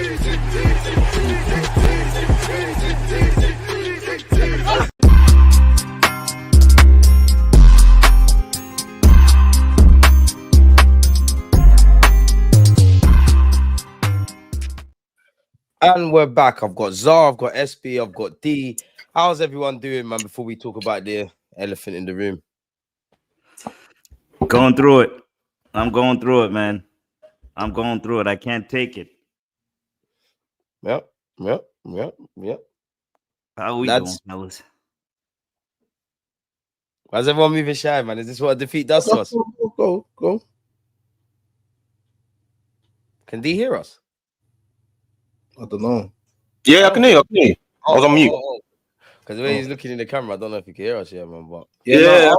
And we're back. I've got Zar, I've got SB, I've got D. How's everyone doing, man, before we talk about the elephant in the room? Going through it. I'm going through it, man. I'm going through it. I can't take it. Yep. How are we doing, fellas? Why's everyone moving shy, man? Is this what a defeat does to us? Go. Can D hear us? I don't know. Yeah, I can hear you. I was on mute. Because the way he's looking in the camera, I don't know if he can hear us yet, man. But yeah,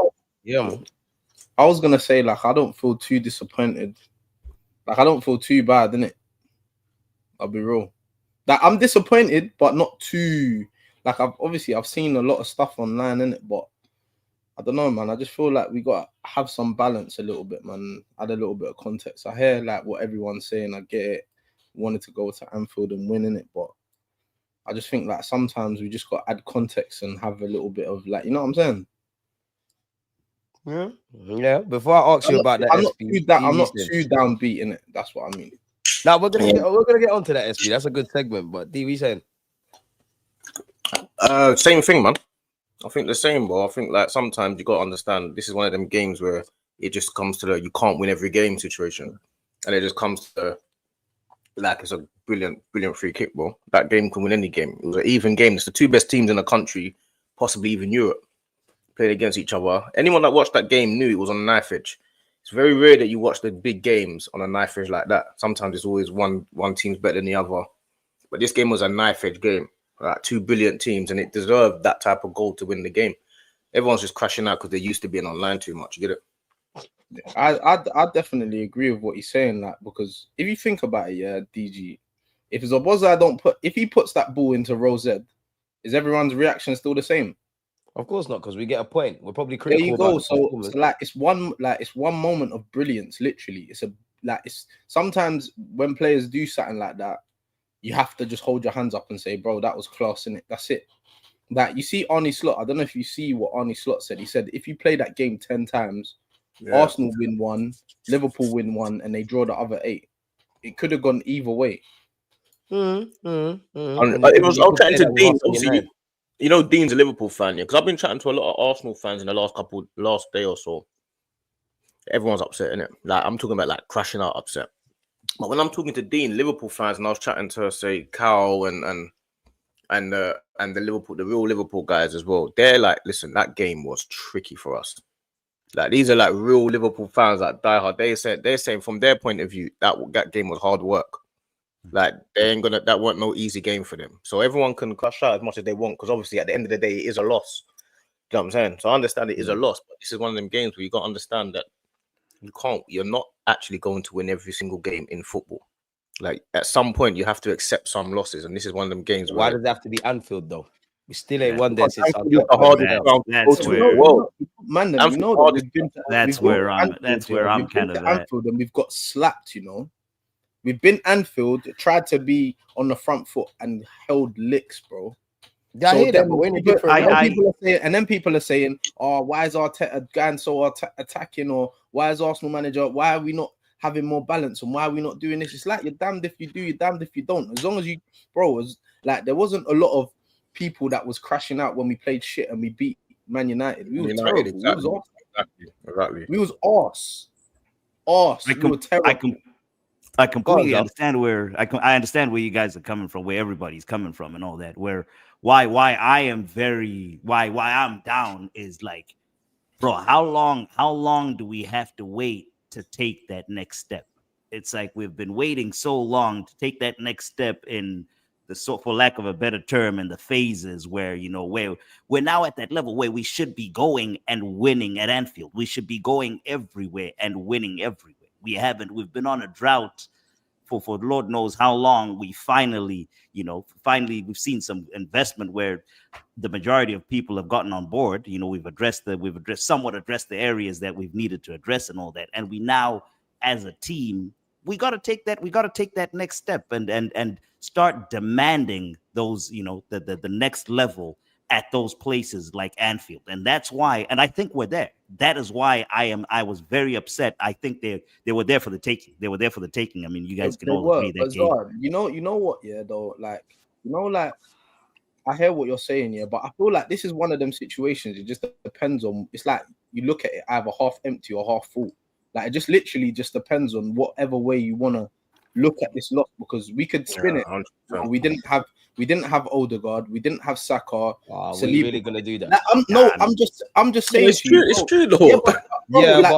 man. I was gonna say, like, I don't feel too disappointed. Like, I don't feel too bad, innit? I'll be real. Like, I'm disappointed, but not too. Like, I've seen a lot of stuff online, innit? But I don't know, man. I just feel like we got to have some balance a little bit, man. Add a little bit of context. I hear like what everyone's saying. I get it. Wanted to go to Anfield and win, innit? But I just think like sometimes we just got to add context and have a little bit of like, you know what I'm saying? Yeah. Before I ask you about that, I'm not too downbeat in it. That's what I mean. Now we're gonna get onto that, SB. That's a good segment. But D, what you saying? Same thing, man. I think the same, bro. I think like sometimes you gotta understand this is one of them games where it just comes to the you can't win every game situation, and it just comes to like it's a brilliant free kick, bro. That game can win any game. It was an even game. It's the two best teams in the country, possibly even Europe, played against each other. Anyone that watched that game knew it was on a knife edge. It's very rare that you watch the big games on a knife edge like that. Sometimes it's always one team's better than the other. But this game was a knife edge game. Like two brilliant teams, and it deserved that type of goal to win the game. Everyone's just crashing out because they're used to being online too much. You get it? I definitely agree with what he's saying, like, because if you think about it, yeah, DG, if Zoboza if he puts that ball into row Z, is everyone's reaction still the same? Of course not, because we get a point. We're probably critical. There you go. So like it's one moment of brilliance, literally. It's sometimes when players do something like that, you have to just hold your hands up and say, bro, that was class, innit? That's it. Like, you see Arne Slot, I don't know if you see what Arne Slot said. He said, if you play that game 10 times, Arsenal win 1, Liverpool win 1, and they draw the other 8. It could have gone either way. I was chatting to Dean. Obviously, you know Dean's a Liverpool fan, yeah? Because I've been chatting to a lot of Arsenal fans in the last day or so. Everyone's upset, innit? Like, I'm talking about, like, crashing out upset. But when I'm talking to Dean, Liverpool fans, and I was chatting to say Cal and the real Liverpool guys as well, they're like, listen, that game was tricky for us. Like, these are like real Liverpool fans that die hard. They're saying from their point of view that game was hard work. Like, that weren't no easy game for them. So everyone can crash out as much as they want, because obviously at the end of the day it is a loss. You know what I'm saying? So I understand it is a loss, but this is one of them games where you got to understand that you're not actually going to win every single game in football. Like, at some point you have to accept some losses, and this is one of them games. Why does it have to be Anfield though? We still ain't won there since that's where I'm kind of at. Anfield, and we've got slapped, you know. We've been Anfield, tried to be on the front foot and held licks, bro. Yeah, I hear that, but when people are saying, "Oh, why is Arteta going so attacking?" Or why is Arsenal manager? Why are we not having more balance? And why are we not doing this? It's like you're damned if you do, you're damned if you don't. As long as you, bro, like there wasn't a lot of people that was crashing out when we played shit and we beat Man United. We were terrible. Exactly. We was arse. We were terrible. I completely understand I understand where you guys are coming from, where everybody's coming from, and all that. Why I'm down is like, bro, how long do we have to wait to take that next step? It's like we've been waiting so long to take that next step in for lack of a better term, in the phases where, you know, where we're now at that level where we should be going and winning at Anfield. We should be going everywhere and winning everywhere. We've been on a drought for Lord knows how long. We've seen some investment where the majority of people have gotten on board. You know, we've somewhat addressed the areas that we've needed to address and all that. And we now, as a team, we got to take that next step and start demanding those, the next level at those places like Anfield. And that's why, and I think we're there. That is why I was very upset. I think they were there for the taking. They were there for the taking. I mean, you guys can all agree that game. You know what, yeah, though, like, I hear what you're saying, yeah, but I feel like this is one of them situations. It just depends on, it's like you look at it either half empty or half full. Like, it just literally just depends on whatever way you want to look at this loss, because we could spin it. We didn't have Odegaard, we didn't have Saka. Wow, we really gonna do that? I'm just saying. It's true though. But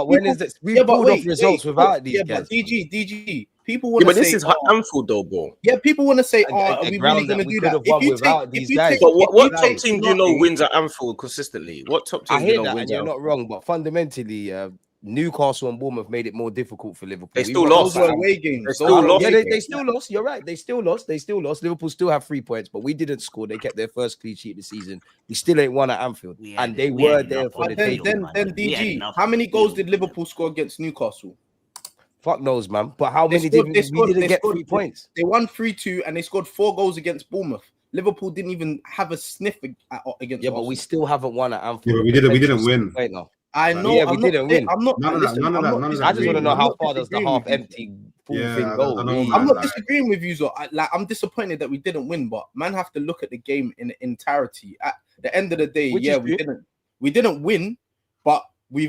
when is this? We pulled off results without these guys. But DG. People want to say, but this is Anfield though, bro. Yeah, people want to say, are we really going to do that? But what top team do you know wins at Anfield consistently? What top team do you know wins? You're not wrong, but fundamentally, Newcastle and Bournemouth made it more difficult for Liverpool. They still lost. Away games. They still lost. You're right. They still lost. Liverpool still have 3 points, but we didn't score. They kept their first clean sheet of the season. We still ain't won at Anfield, and they were there for the taking. Then DG, how many goals did Liverpool score against Newcastle? Fuck knows, man. But how many did we didn't get 3 points? They won 3-2 and they scored 4 goals against Bournemouth. Liverpool didn't even have a sniff against. Yeah, but we still haven't won at Anfield. Yeah, we didn't win. Right now. I know. Yeah, we didn't win. I'm not. None of that. I just want to know how far does the half empty full thing go. I'm not disagreeing with you, so I'm disappointed that we didn't win, but man have to look at the game in entirety. At the end of the day, we didn't win, but we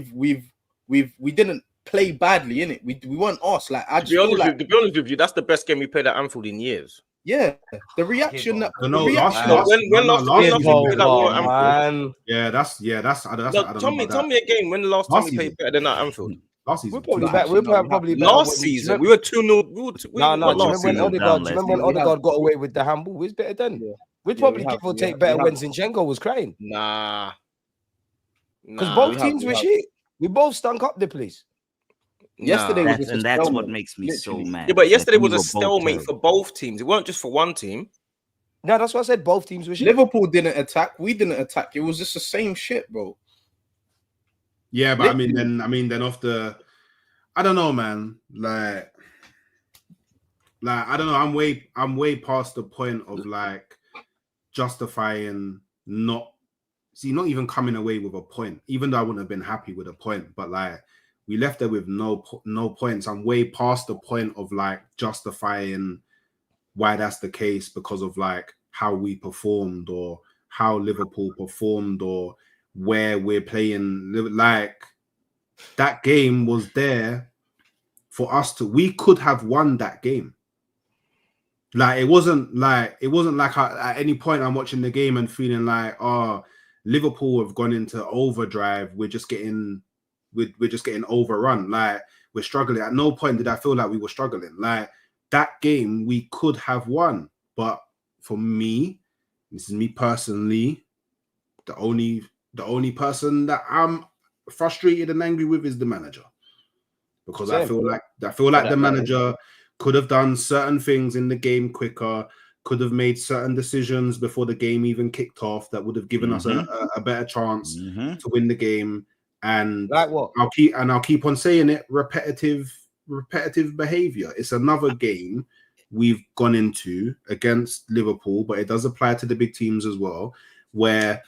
didn't play badly, innit? We weren't us. Like, to be honest with you, that's the best game we played at Anfield in years. Yeah, the reaction. That's tell me a game when the last time we played better than at Anfield. Last season, we're probably better. Last season, we were 2-0. Remember when Odegaard got away with the handball? We was better then. We'd probably give or take better when Zinchenko was crying. Because both teams were shit. We both stunk up the place. Yesterday that's what makes me so mad. Yeah, but yesterday was a stalemate for both teams. It weren't just for one team. No, that's what I said. Both teams were shit. Liverpool didn't attack. We didn't attack. It was just the same shit, bro. Yeah, but I mean, then off the, I don't know, man. Like I don't know. I'm way past the point of like justifying not even coming away with a point. Even though I wouldn't have been happy with a point, but like, we left there with no points. I'm way past the point of like justifying why that's the case because of like how we performed or how Liverpool performed or where we're playing. Like, that game was there for us we could have won that game. Like, it wasn't like at any point I'm watching the game and feeling like, oh, Liverpool have gone into overdrive. We're just getting overrun. Like, we're struggling. At no point did I feel like we were struggling. Like, that game we could have won. But for me, this is me personally, the only person that I'm frustrated and angry with is the manager. Because I feel like the manager could have done certain things in the game quicker, could have made certain decisions before the game even kicked off that would have given us a better chance to win the game. And like what? I'll keep on saying it. Repetitive behavior. It's another game we've gone into against Liverpool, but it does apply to the big teams as well. Where,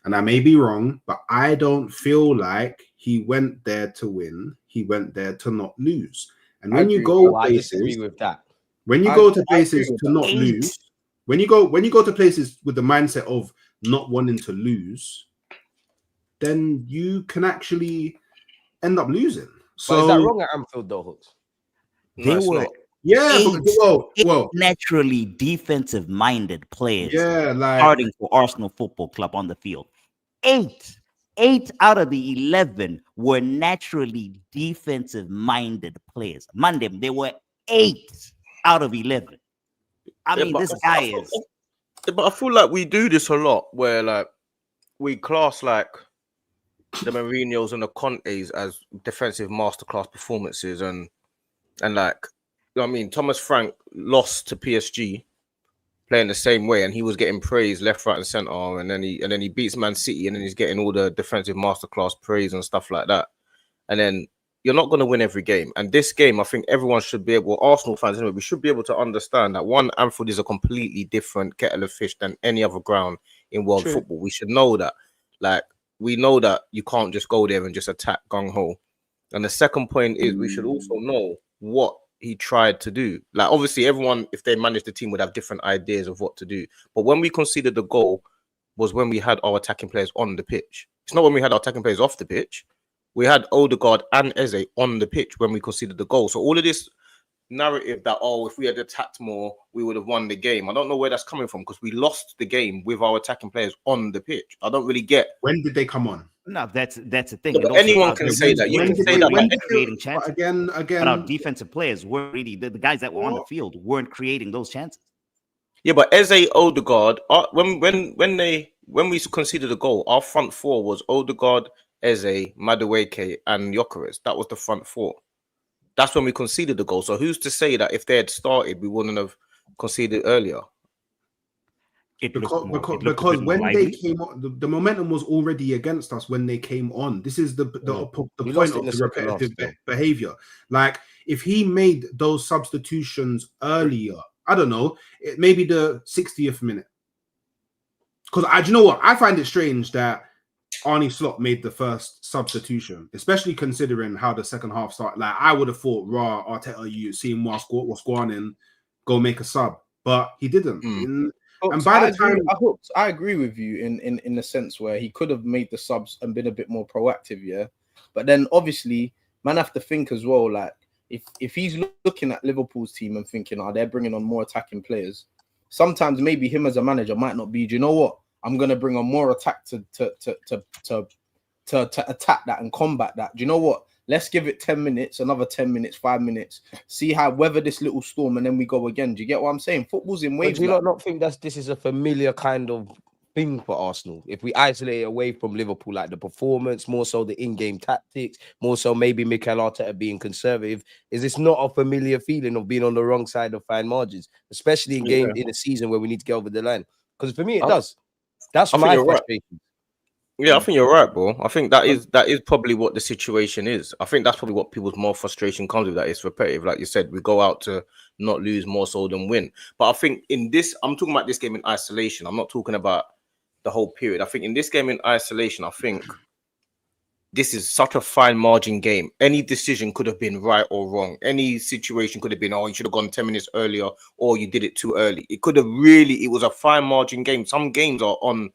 and I may be wrong, but I don't feel like he went there to win. He went there to not lose. And when you go places with that, when you go to places to not lose, when you go to places with the mindset of not wanting to lose, then you can actually end up losing. So but is that wrong at Anfield though, Hooks? They were naturally defensive-minded players. Yeah, like starting for Arsenal Football Club on the field. 8 out of the 11 were naturally defensive-minded players. Monday, they were 8 out of 11. I mean, this guy is. But I feel like we do this a lot, where like we class like the Mourinhos and the Contes as defensive masterclass performances, and like, you know what I mean, Thomas Frank lost to PSG playing the same way, and he was getting praise left, right, and center, and then he beats Man City, and then he's getting all the defensive masterclass praise and stuff like that. And then, you're not going to win every game. And this game, I think everyone should be able, Arsenal fans anyway, we should be able to understand that Anfield is a completely different kettle of fish than any other ground in world football. We should know that. Like, we know that you can't just go there and just attack gung-ho. And the second point is we should also know what he tried to do. Like, obviously, everyone, if they manage the team, would have different ideas of what to do. But when we conceded the goal was when we had our attacking players on the pitch. It's not when we had our attacking players off the pitch. We had Odegaard and Eze on the pitch when we conceded the goal. So all of this narrative that, if we had attacked more, we would have won the game. I don't know where that's coming from because we lost the game with our attacking players on the pitch. I don't really get. When did they come on? No, that's the thing. Yeah, anyone can say that. You can say that. When creating chances. Again. But our defensive players weren't really the guys that were on the field weren't creating those chances. Yeah, but Eze, Odegaard, when we conceded a goal, our front four was Odegaard, Eze, Madueke, and Gyökeres. That was the front four. That's when we conceded the goal. So who's to say that if they had started, we wouldn't have conceded earlier? Because when they came on, the momentum was already against us when they came on. This is the point of the repetitive behavior. Like, if he made those substitutions earlier, I don't know, maybe the 60th minute. Because you know what? I find it strange that Arne Slot made the first substitution, especially considering how the second half started. Like, I would have thought, Arteta, you see him what's going on, go make a sub, but he didn't. And by the time I agree with you in the sense where he could have made the subs and been a bit more proactive, yeah. But then obviously, man, have to think as well. Like, if he's looking at Liverpool's team and thinking, they're bringing on more attacking players, sometimes maybe him as a manager might not be. Do you know what? I'm gonna bring on more attack to attack that and combat that. Do you know what? Let's give it 10 minutes, another 10 minutes, 5 minutes. See how weather this little storm, and then we go again. Do you get what I'm saying? Football's in waves. Do you not think this is a familiar kind of thing for Arsenal? If we isolate it away from Liverpool, like the performance, more so the in-game tactics, more so maybe Mikel Arteta being conservative, is this not a familiar feeling of being on the wrong side of fine margins, especially in a season where we need to get over the line? Because for me, it does. That's my frustration. Right. Yeah, I think you're right, bro. I think that is probably what the situation is. I think that's probably what people's more frustration comes with. That it's repetitive, like you said. We go out to not lose more so than win. But I think in this, I'm talking about this game in isolation. I'm not talking about the whole period. I think in this game in isolation, I think this is such a fine margin game. Any decision could have been right or wrong. Any situation could have been, you should have gone 10 minutes earlier, or you did it too early. It could have it was a fine margin game. Some games are on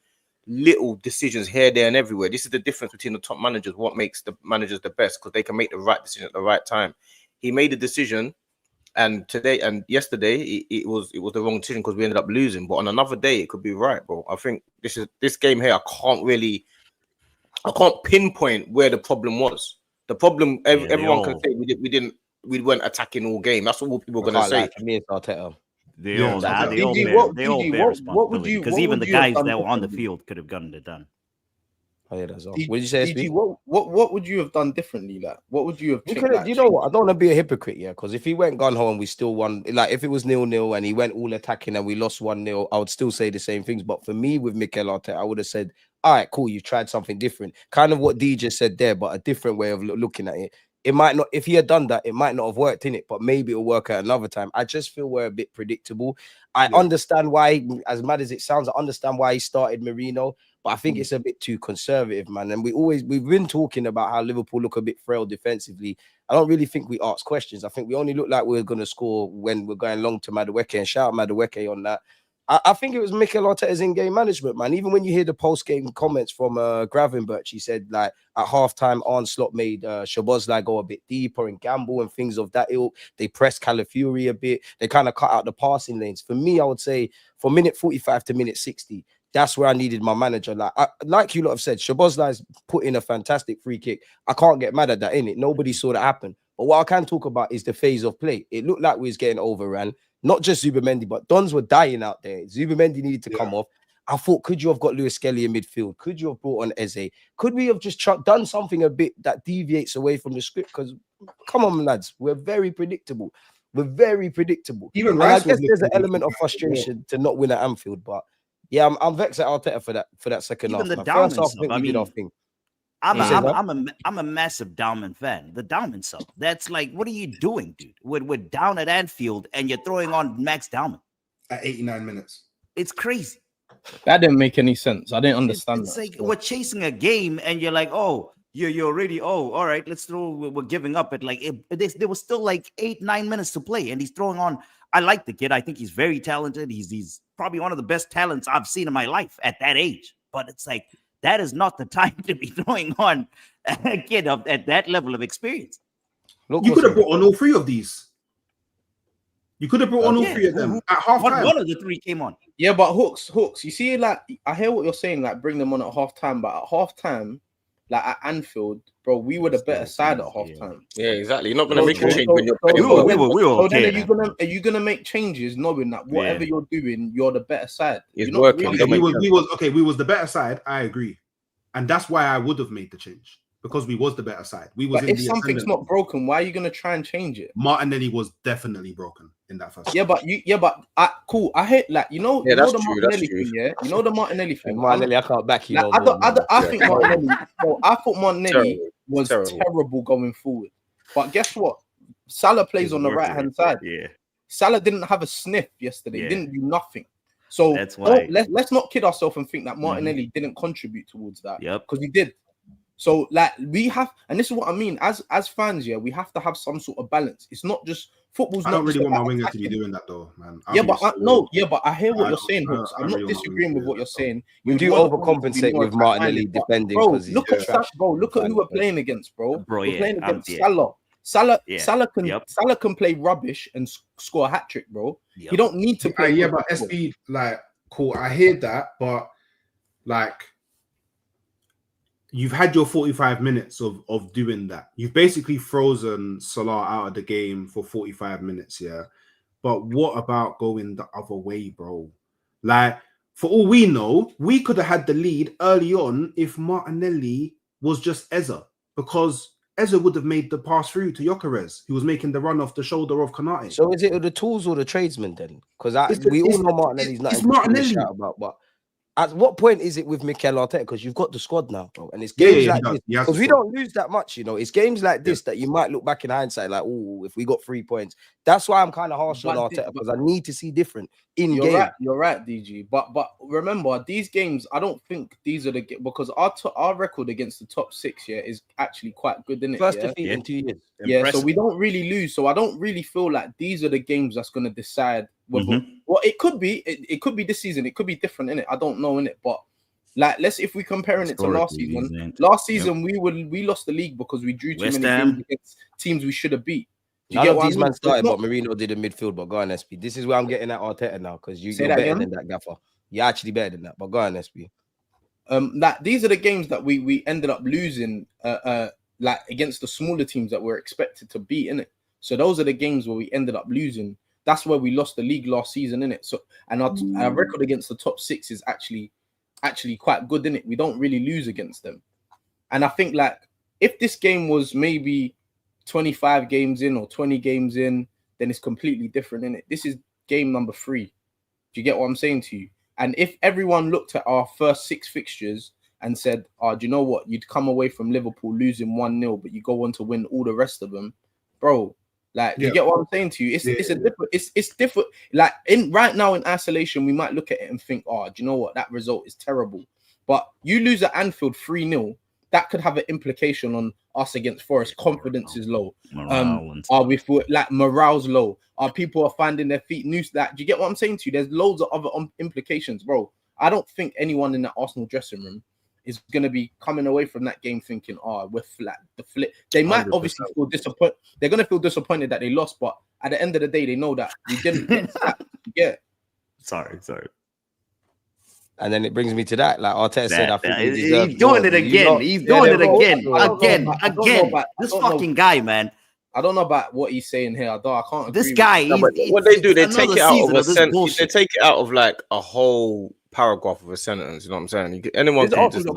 little decisions here, there, and everywhere. This is the difference between the top managers. What makes the managers the best, because they can make the right decision at the right time. He made a decision, and today and yesterday it was the wrong decision because we ended up losing. But on another day, it could be right, bro. I think this game here. I can't pinpoint where the problem was. The problem, everyone can say we weren't attacking all game. That's what people are going to say. For me, it's Arteta. They all bear responsibility, because even the guys that were on the field could have gotten it done. Oh yeah, that's all. What did you say, DG, what would you have done differently? Like, what would you have? You know what? I don't want to be a hypocrite, yeah. Because if he went gun ho and we still won, like if it was 0-0 and he went all attacking and we lost 1-0, I would still say the same things. But for me, with Mikel Arteta, I would have said, "All right, cool, you tried something different." Kind of what DJ said there, but a different way of looking at it. It might not, if he had done that, it might not have worked in it, but maybe it'll work at another time. I just feel we're a bit predictable. I understand why, as mad as it sounds, I understand why he started Merino, but I think it's a bit too conservative, man. And we've been talking about how Liverpool look a bit frail defensively. I don't really think we ask questions. I think we only look like we're going to score when we're going long to Madueke, and shout out Madueke on that. I think it was Mikel Arteta's in-game management, man. Even when you hear the post-game comments from Gravenberch, he said, like, at halftime, Arne Slot made Szoboszlai go a bit deeper and gamble and things of that ilk. They pressed Calafiori a bit. They kind of cut out the passing lanes. For me, I would say from minute 45 to minute 60, that's where I needed my manager. Like you lot have said, Szoboszlai's put in a fantastic free kick. I can't get mad at that, innit? Nobody saw that happen. But what I can talk about is the phase of play. It looked like we was getting overran. Not just Zubimendi, but Dons were dying out there. Zubimendi needed to come off. I thought, could you have got Lewis Skelly in midfield? Could you have brought on Eze? Could we have just done something a bit that deviates away from the script? Because, come on, lads, we're very predictable. We're very predictable. Even Rice, I guess there's an element of frustration to not win at Anfield, but yeah, I'm vexed at Arteta for that second half. The first half, I think we did our thing. I'm a massive Dalman fan. The Dalman sub. That's like, what are you doing, dude? We're down at Anfield and you're throwing on Max Dalman at 89 minutes. It's crazy. That didn't make any sense. I didn't understand it's that. like we're chasing a game and you're like, oh, you're already, all right, let's throw. We're giving up at like there was still like 8-9 minutes to play, and he's throwing on. I like the kid. I think he's very talented. He's probably one of the best talents I've seen in my life at that age. But it's like, that is not the time to be throwing on a kid at that level of experience. You could have brought on all three of these. You could have brought on all three of them at half time. One of the three came on. Yeah, but Hooks. You see, like, I hear what you're saying, like, bring them on at half time, but at half time, like at Anfield, bro, we were the better side at half time. Yeah, exactly. You're not gonna make a change when you're. We were okay. Then are you gonna make changes knowing that whatever you're doing, you're the better side? It's working. Okay, we was the better side. I agree, and that's why I would have made the change. Because we was the better side. But if something's not broken, why are you gonna try and change it? Martinelli was definitely broken in that first. Cool. I hate, like, you know that's the true, Martinelli that's true. thing, yeah. You know the Martinelli thing. Martinelli, I can't back you. Like, I think Martinelli. I thought Martinelli was terrible going forward. But guess what? Salah plays on the right hand side. Yeah. Salah didn't have a sniff yesterday. Yeah. He didn't do nothing. So that's why let's not kid ourselves and think that Martinelli didn't contribute towards that. Yep. Because he did. So, like, we have, and this is what I mean, as fans, yeah, we have to have some sort of balance. It's not just football's. I don't really want my winger to be doing that, though, man. But I hear what you're saying, Hooks. I'm not disagreeing with what you're saying. You do overcompensate with Martinelli defending. Bro, look at who we're playing against, bro. We're playing against Salah. Salah can play rubbish and score a hat trick, bro. He don't need to play. But SB, like, cool. I hear that, but like, you've had your 45 minutes of doing that. You've basically frozen Salah out of the game for 45 minutes, yeah. But what about going the other way, bro? Like, for all we know, we could have had the lead early on if Martinelli was just Eza, because Eza would have made the pass through to Gyökeres, who was making the run off the shoulder of Konate. So is it the tools or the tradesmen then? Because we all know Martinelli's not. It's Martinelli. But at what point is it with Mikel Arteta? Because you've got the squad now, bro, and it's games like this. Because we don't lose that much, you know. It's games like this that you might look back in hindsight, like, oh, if we got 3 points. That's why I'm kind of harsh on Arteta, because I need to see different in game. You're right, DG. But remember, these games, I don't think these are the because our record against the top 6 here is actually quite good, isn't it? First defeat in 2 years. Yeah, Impressive. so we don't really lose. So I don't really feel like these are the games that's going to decide whether. Well, it could be. It could be this season. It could be different, innit? I don't know, innit? But like, if we're comparing it to last season, we lost the league because we drew too many games against teams we should have beat. You get what these man started, but Mourinho did a midfield. But go on, SP. This is where I'm getting at Arteta now, because you're better than that, Gaffer. You're actually better than that. But go on, SP. That these are the games that we ended up losing, like against the smaller teams that we're expected to beat, innit? So those are the games where we ended up losing. That's where we lost the league last season, innit? So, and our record against the top 6 is actually quite good, innit? We don't really lose against them. And I think, like, if this game was maybe 25 games in or 20 games in, then it's completely different, innit? This is game number 3. Do you get what I'm saying to you? And if everyone looked at our first 6 fixtures and said, do you know what? You'd come away from Liverpool losing 1-0, but you go on to win all the rest of them, bro. Like, you get what I'm saying to you? It's different. Like, right now in isolation, we might look at it and think, do you know what? That result is terrible. But you lose at Anfield 3-0, that could have an implication on us against Forest. Confidence is low. Morale's low? Are people are finding their feet noose? That, do you get what I'm saying to you? There's loads of other implications, bro. I don't think anyone in the Arsenal dressing room is going to be coming away from that game thinking, we're flat. They might 100%. Obviously feel disappointed. They're going to feel disappointed that they lost, but at the end of the day, they know that we didn't get that. Yeah. Sorry. And then it brings me to that. Like Arteta said, I think he's doing it again. He's doing it again. Again. This fucking guy, man. I don't know about what he's saying here. I can't agree. This guy, what they do, they take it out of a sentence. They take it out of like a whole paragraph of a sentence. You know what I'm saying? Anyone can just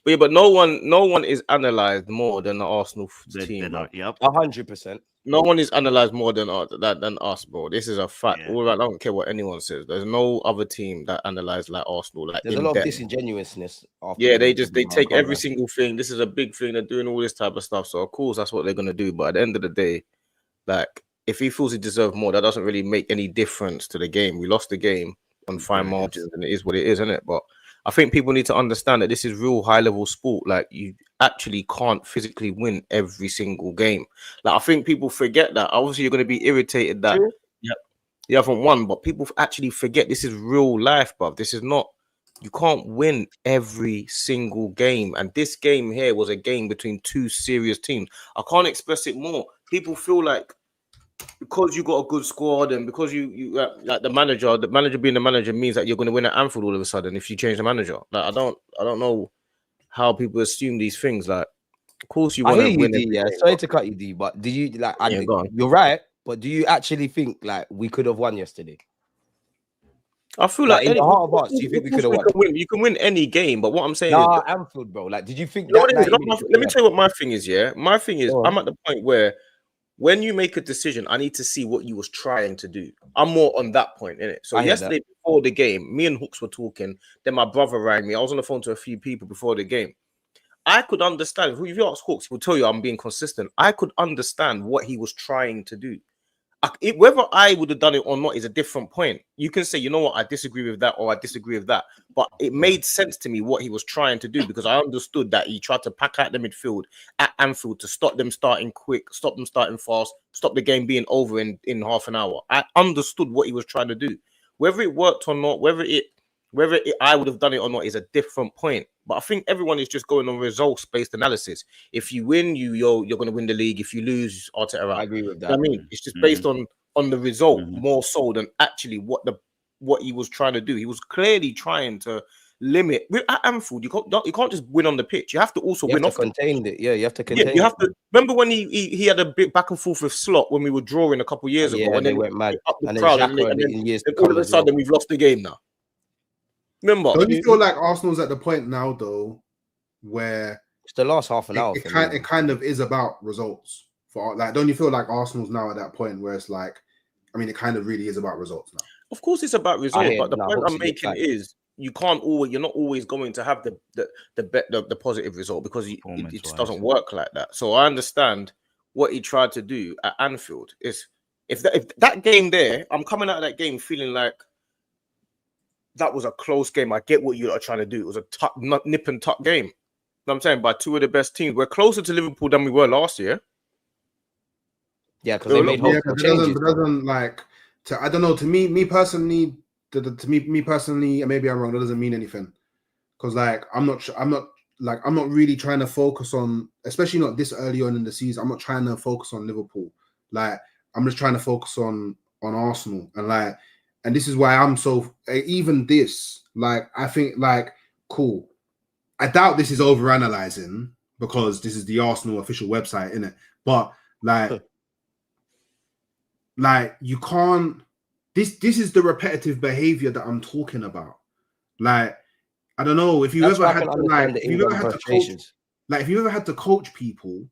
but no one is analysed more than the Arsenal team. Yep. 100%. No one is analysed more than us, bro. This is a fact. Yeah. All right, I don't care what anyone says. There's no other team that analysed like Arsenal. Like There's a in lot of depth. disingenuousness. After Yeah, the they game, I take can't every lie. single thing. This is a big thing. They're doing all this type of stuff. So of course that's what they're gonna do. But at the end of the day, like if he feels he deserves more, that doesn't really make any difference to the game. We lost the game on fine margins, and it is what it is, isn't it? But I think people need to understand that this is real high level sport. Like you actually can't physically win every single game. Like I think people forget that. Obviously, you're going to be irritated that you haven't won, but people actually forget this is real life, bruv. This is not. You can't win every single game, and this game here was a game between two serious teams. I can't express it more. People feel like because you got a good squad and because you like the manager being the manager means that you're going to win at Anfield all of a sudden if you change the manager. Like I don't know how people assume these things. Like, of course you I want hear to you, win. D. Yeah, sorry to cut you, D. But do you like? Go on. You're right, but do you actually think like we could have won yesterday? I feel Like like in the heart of hearts, do you think we could have won? You can win any game, but what I'm saying Nah, is, Anfield, bro. Like, did you think you know that? what it is? 90 minutes Let me tell you what my thing is. Yeah, my thing is, Go on. I'm at the point where when you make a decision, I need to see what you was trying to do. I'm more on that point, innit? So I hear yesterday before the game, me and Hooks were talking. Then my brother rang me. I was on the phone to a few people before the game. I could understand. If you ask Hooks, he will tell you I'm being consistent. I could understand what he was trying to do. Whether I would have done it or not is a different point. You can say, you know what, I disagree with that or I disagree with that. But it made sense to me what he was trying to do because I understood that he tried to pack out the midfield at Anfield to stop them starting quick, stop them starting fast, stop the game being over in half an hour. I understood what he was trying to do. Whether it worked or not, whether I would have done it or not is a different point. But I think everyone is just going on results-based analysis. If you win, you're going to win the league. If you lose, Arteta out. I agree with that. You know what I mean, it's just based on the result more so than actually what he was trying to do. He was clearly trying to limit. At Anfield, you can't just win on the pitch. You have to also win off. Contain it. Yeah, you have to contain. Yeah, you have to. Remember when he had a bit back and forth with Slot when we were drawing a couple years ago, and they then went mad. Up the And crowd, then and Xhaka all of a sudden we've lost the game now. Remember? Don't you feel like Arsenal's at the point now though, where it's the last half an hour? It kind of is about results. For like, don't you feel like Arsenal's now at that point where it's like, I mean, it kind of really is about results now. Of course, it's about results, but the point I'm making is you're not always going to have the positive result because it just doesn't work like that. So I understand what he tried to do at Anfield. Is if that game there, I'm coming out of that game feeling like that was a close game. I get what you are trying to do. It was a nip and tuck game. You know what I'm saying? By two of the best teams. We're closer to Liverpool than we were last year. Yeah, because they made hopeful changes. Doesn't like I don't know. To me personally, and maybe I'm wrong. That doesn't mean anything because like I'm not really trying to focus on, especially not this early on in the season. I'm not trying to focus on Liverpool. Like I'm just trying to focus on Arsenal and this is why I'm so even this like I think like cool. I doubt this is overanalyzing because this is the Arsenal official website, innit? But like you can't. This is the repetitive behavior that I'm talking about. Like I don't know if you ever had to like if you ever had to coach, like if you ever had to coach people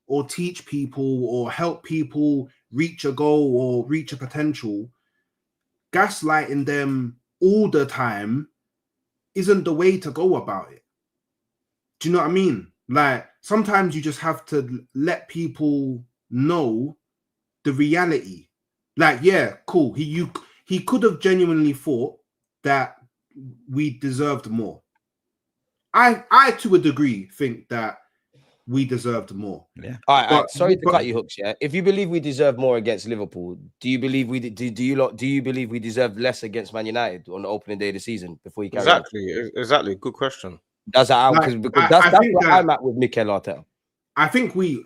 or teach people or help people reach a goal or reach a potential. Gaslighting them all the time isn't the way to go about it. Do you know what I mean? Like sometimes you just have to let people know the reality. Like, yeah, cool. He could have genuinely thought that we deserved more. I to a degree think that we deserved more. Yeah. All right. Sorry to cut you, Hooks. Yeah. If you believe we deserve more against Liverpool, do you believe we do you believe we deserve less against Man United on the opening day of the season before you carry Exactly. Good question. That's how because that's where I'm at with Mikel Arteta. I think we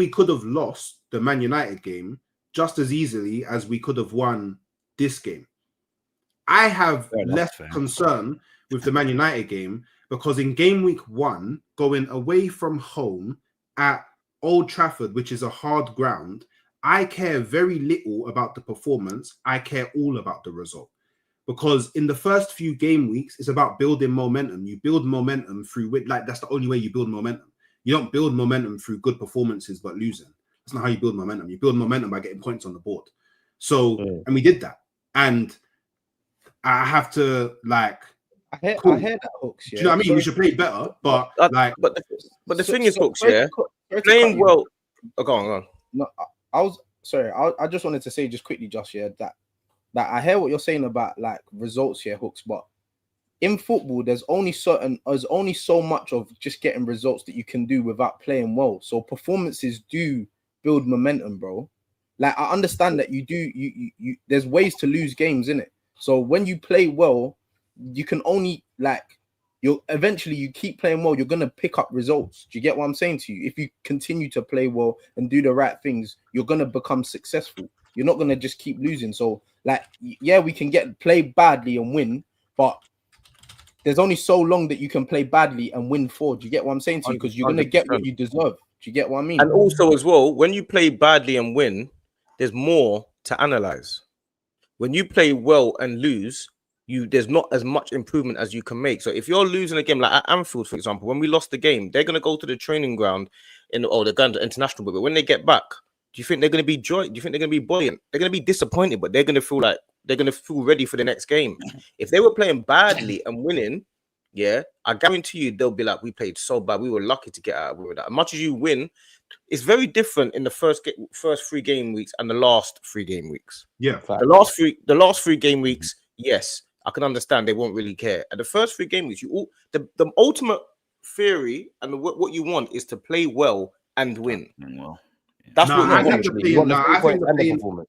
could have lost the Man United game just as easily as we could have won this game. I have less concern with the Man United game because in game week 1, going away from home at Old Trafford, which is a hard ground, I care very little about the performance. I care all about the result. because in the first few game weeks, it's about building momentum. You build momentum through like that's the only way you build momentum. You don't build momentum through good performances but losing. That's not how you build momentum. You build momentum by getting points on the board. So, and we did that. And I have to like. I hear that, Hooks. Yeah? Do you know what I mean? We should play better, but the thing is, Hooks, playing well. Oh, go on. No, I was sorry. I just wanted to say just quickly, Josh, that I hear what you're saying about like results here, Hooks, but in football, there's only so much of just getting results that you can do without playing well. So performances do build momentum, bro. Like I understand that you there's ways to lose games, innit? So when you play well, you can only you keep playing well, you're gonna pick up results. Do you get what I'm saying to you? If you continue to play well and do the right things, you're gonna become successful. You're not gonna just keep losing. So we can play badly and win, but there's only so long that you can play badly and win for. Do you get what I'm saying to you? Because you're gonna get what you deserve. Do you get what I mean? And also as well, when you play badly and win, there's more to analyze. When you play well and lose, there's not as much improvement as you can make. So if you're losing a game, like at Anfield, for example, when we lost the game, they're going to go to the training ground they're going to international, but when they get back, do you think they're going to be joy? Do you think they're going to be buoyant? They're going to be disappointed, but they're going to feel like they're going to feel ready for the next game. If they were playing badly and winning, I guarantee you they'll be like, we played so bad, we were lucky to get out with that. As much as you win, it's very different in the first 3 game weeks and the last 3 game weeks. Yeah, the last 3 game weeks, yes. I can understand they won't really care. At the first 3 game weeks, the ultimate theory and what you want is to play well and win. Well, that's what I think the performance.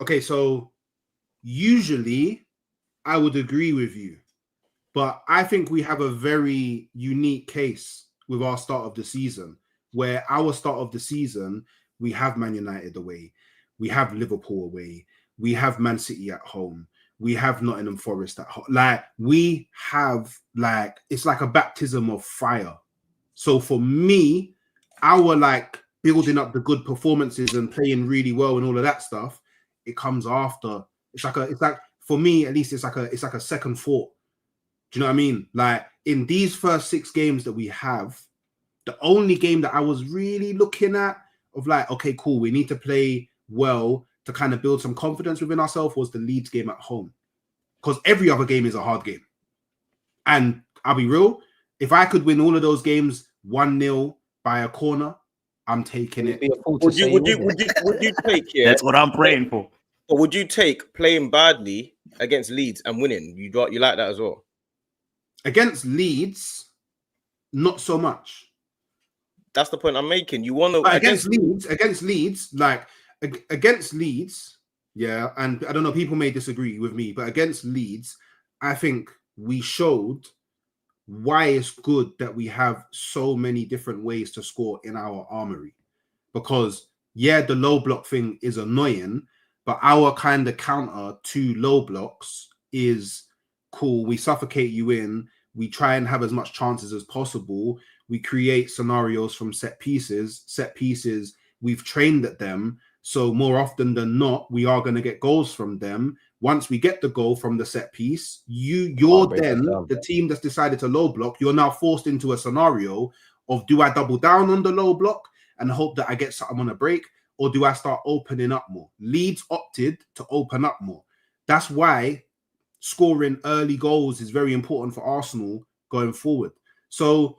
Okay. So usually I would agree with you, but I think we have a very unique case with our start of the season, where our start of the season we have Man United away, we have Liverpool away. We have Man City at home. We have Nottingham Forest at home. We have it's like a baptism of fire. So for me, our building up the good performances and playing really well and all of that stuff, it comes after. It's like for me at least, it's like a second thought. Do you know what I mean? In these first 6 games that we have, the only game that I was really looking at of okay, cool, we need to play well to kind of build some confidence within ourselves was the Leeds game at home. Because every other game is a hard game. And I'll be real, if I could win all of those games 1-0 by a corner, I'm taking it. Would you take That's what I'm praying for. Or would you take playing badly against Leeds and winning? You like that as well? Against Leeds, not so much. That's the point I'm making. You want to against Leeds, yeah, and I don't know, people may disagree with me, but against Leeds, I think we showed why it's good that we have so many different ways to score in our armory. Because, the low block thing is annoying, but our kind of counter to low blocks is cool. We suffocate you in, we try and have as much chances as possible, we create scenarios from set pieces, we've trained at them. So more often than not, we are going to get goals from them. Once we get the goal from the set piece, you're then the team that's decided to low block. You're now forced into a scenario of, do I double down on the low block and hope that I get something on a break, or do I start opening up more? Leeds opted to open up more. That's why scoring early goals is very important for Arsenal going forward. So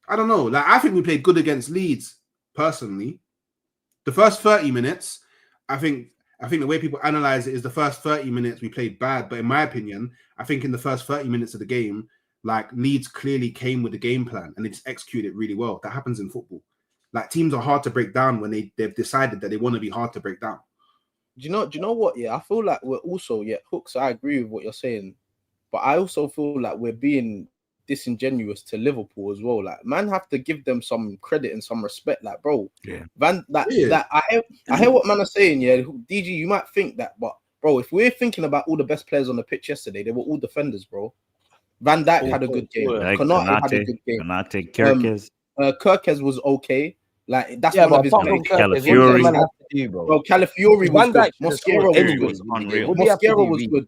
I don't know. I think we played good against Leeds personally. The first 30 minutes, I think the way people analyze it is the first 30 minutes we played bad. But in my opinion, I think in the first 30 minutes of the game, Leeds clearly came with the game plan and they just executed it really well. That happens in football. Teams are hard to break down when they've decided that they want to be hard to break down. Do you know what? Yeah, I feel like we're also, Hooks, I agree with what you're saying. But I also feel like we're being disingenuous to Liverpool as well. Man have to give them some credit and some respect. Bro, I hear what man are saying. DG, you might think that, but bro, if we're thinking about all the best players on the pitch yesterday, they were all defenders, bro. Van Dijk had a good game. Konate had a good game. Kirkes. Kirkes was okay. Like that's Yeah, one of but his apart great. from Curtis, what does Calafiori. that man have to do, bro? Bro, Calafiori was Van good. Dijk should have scored Mosquera was anyway. good. Unreal. What do you have to Mosquera do, was Reece? good.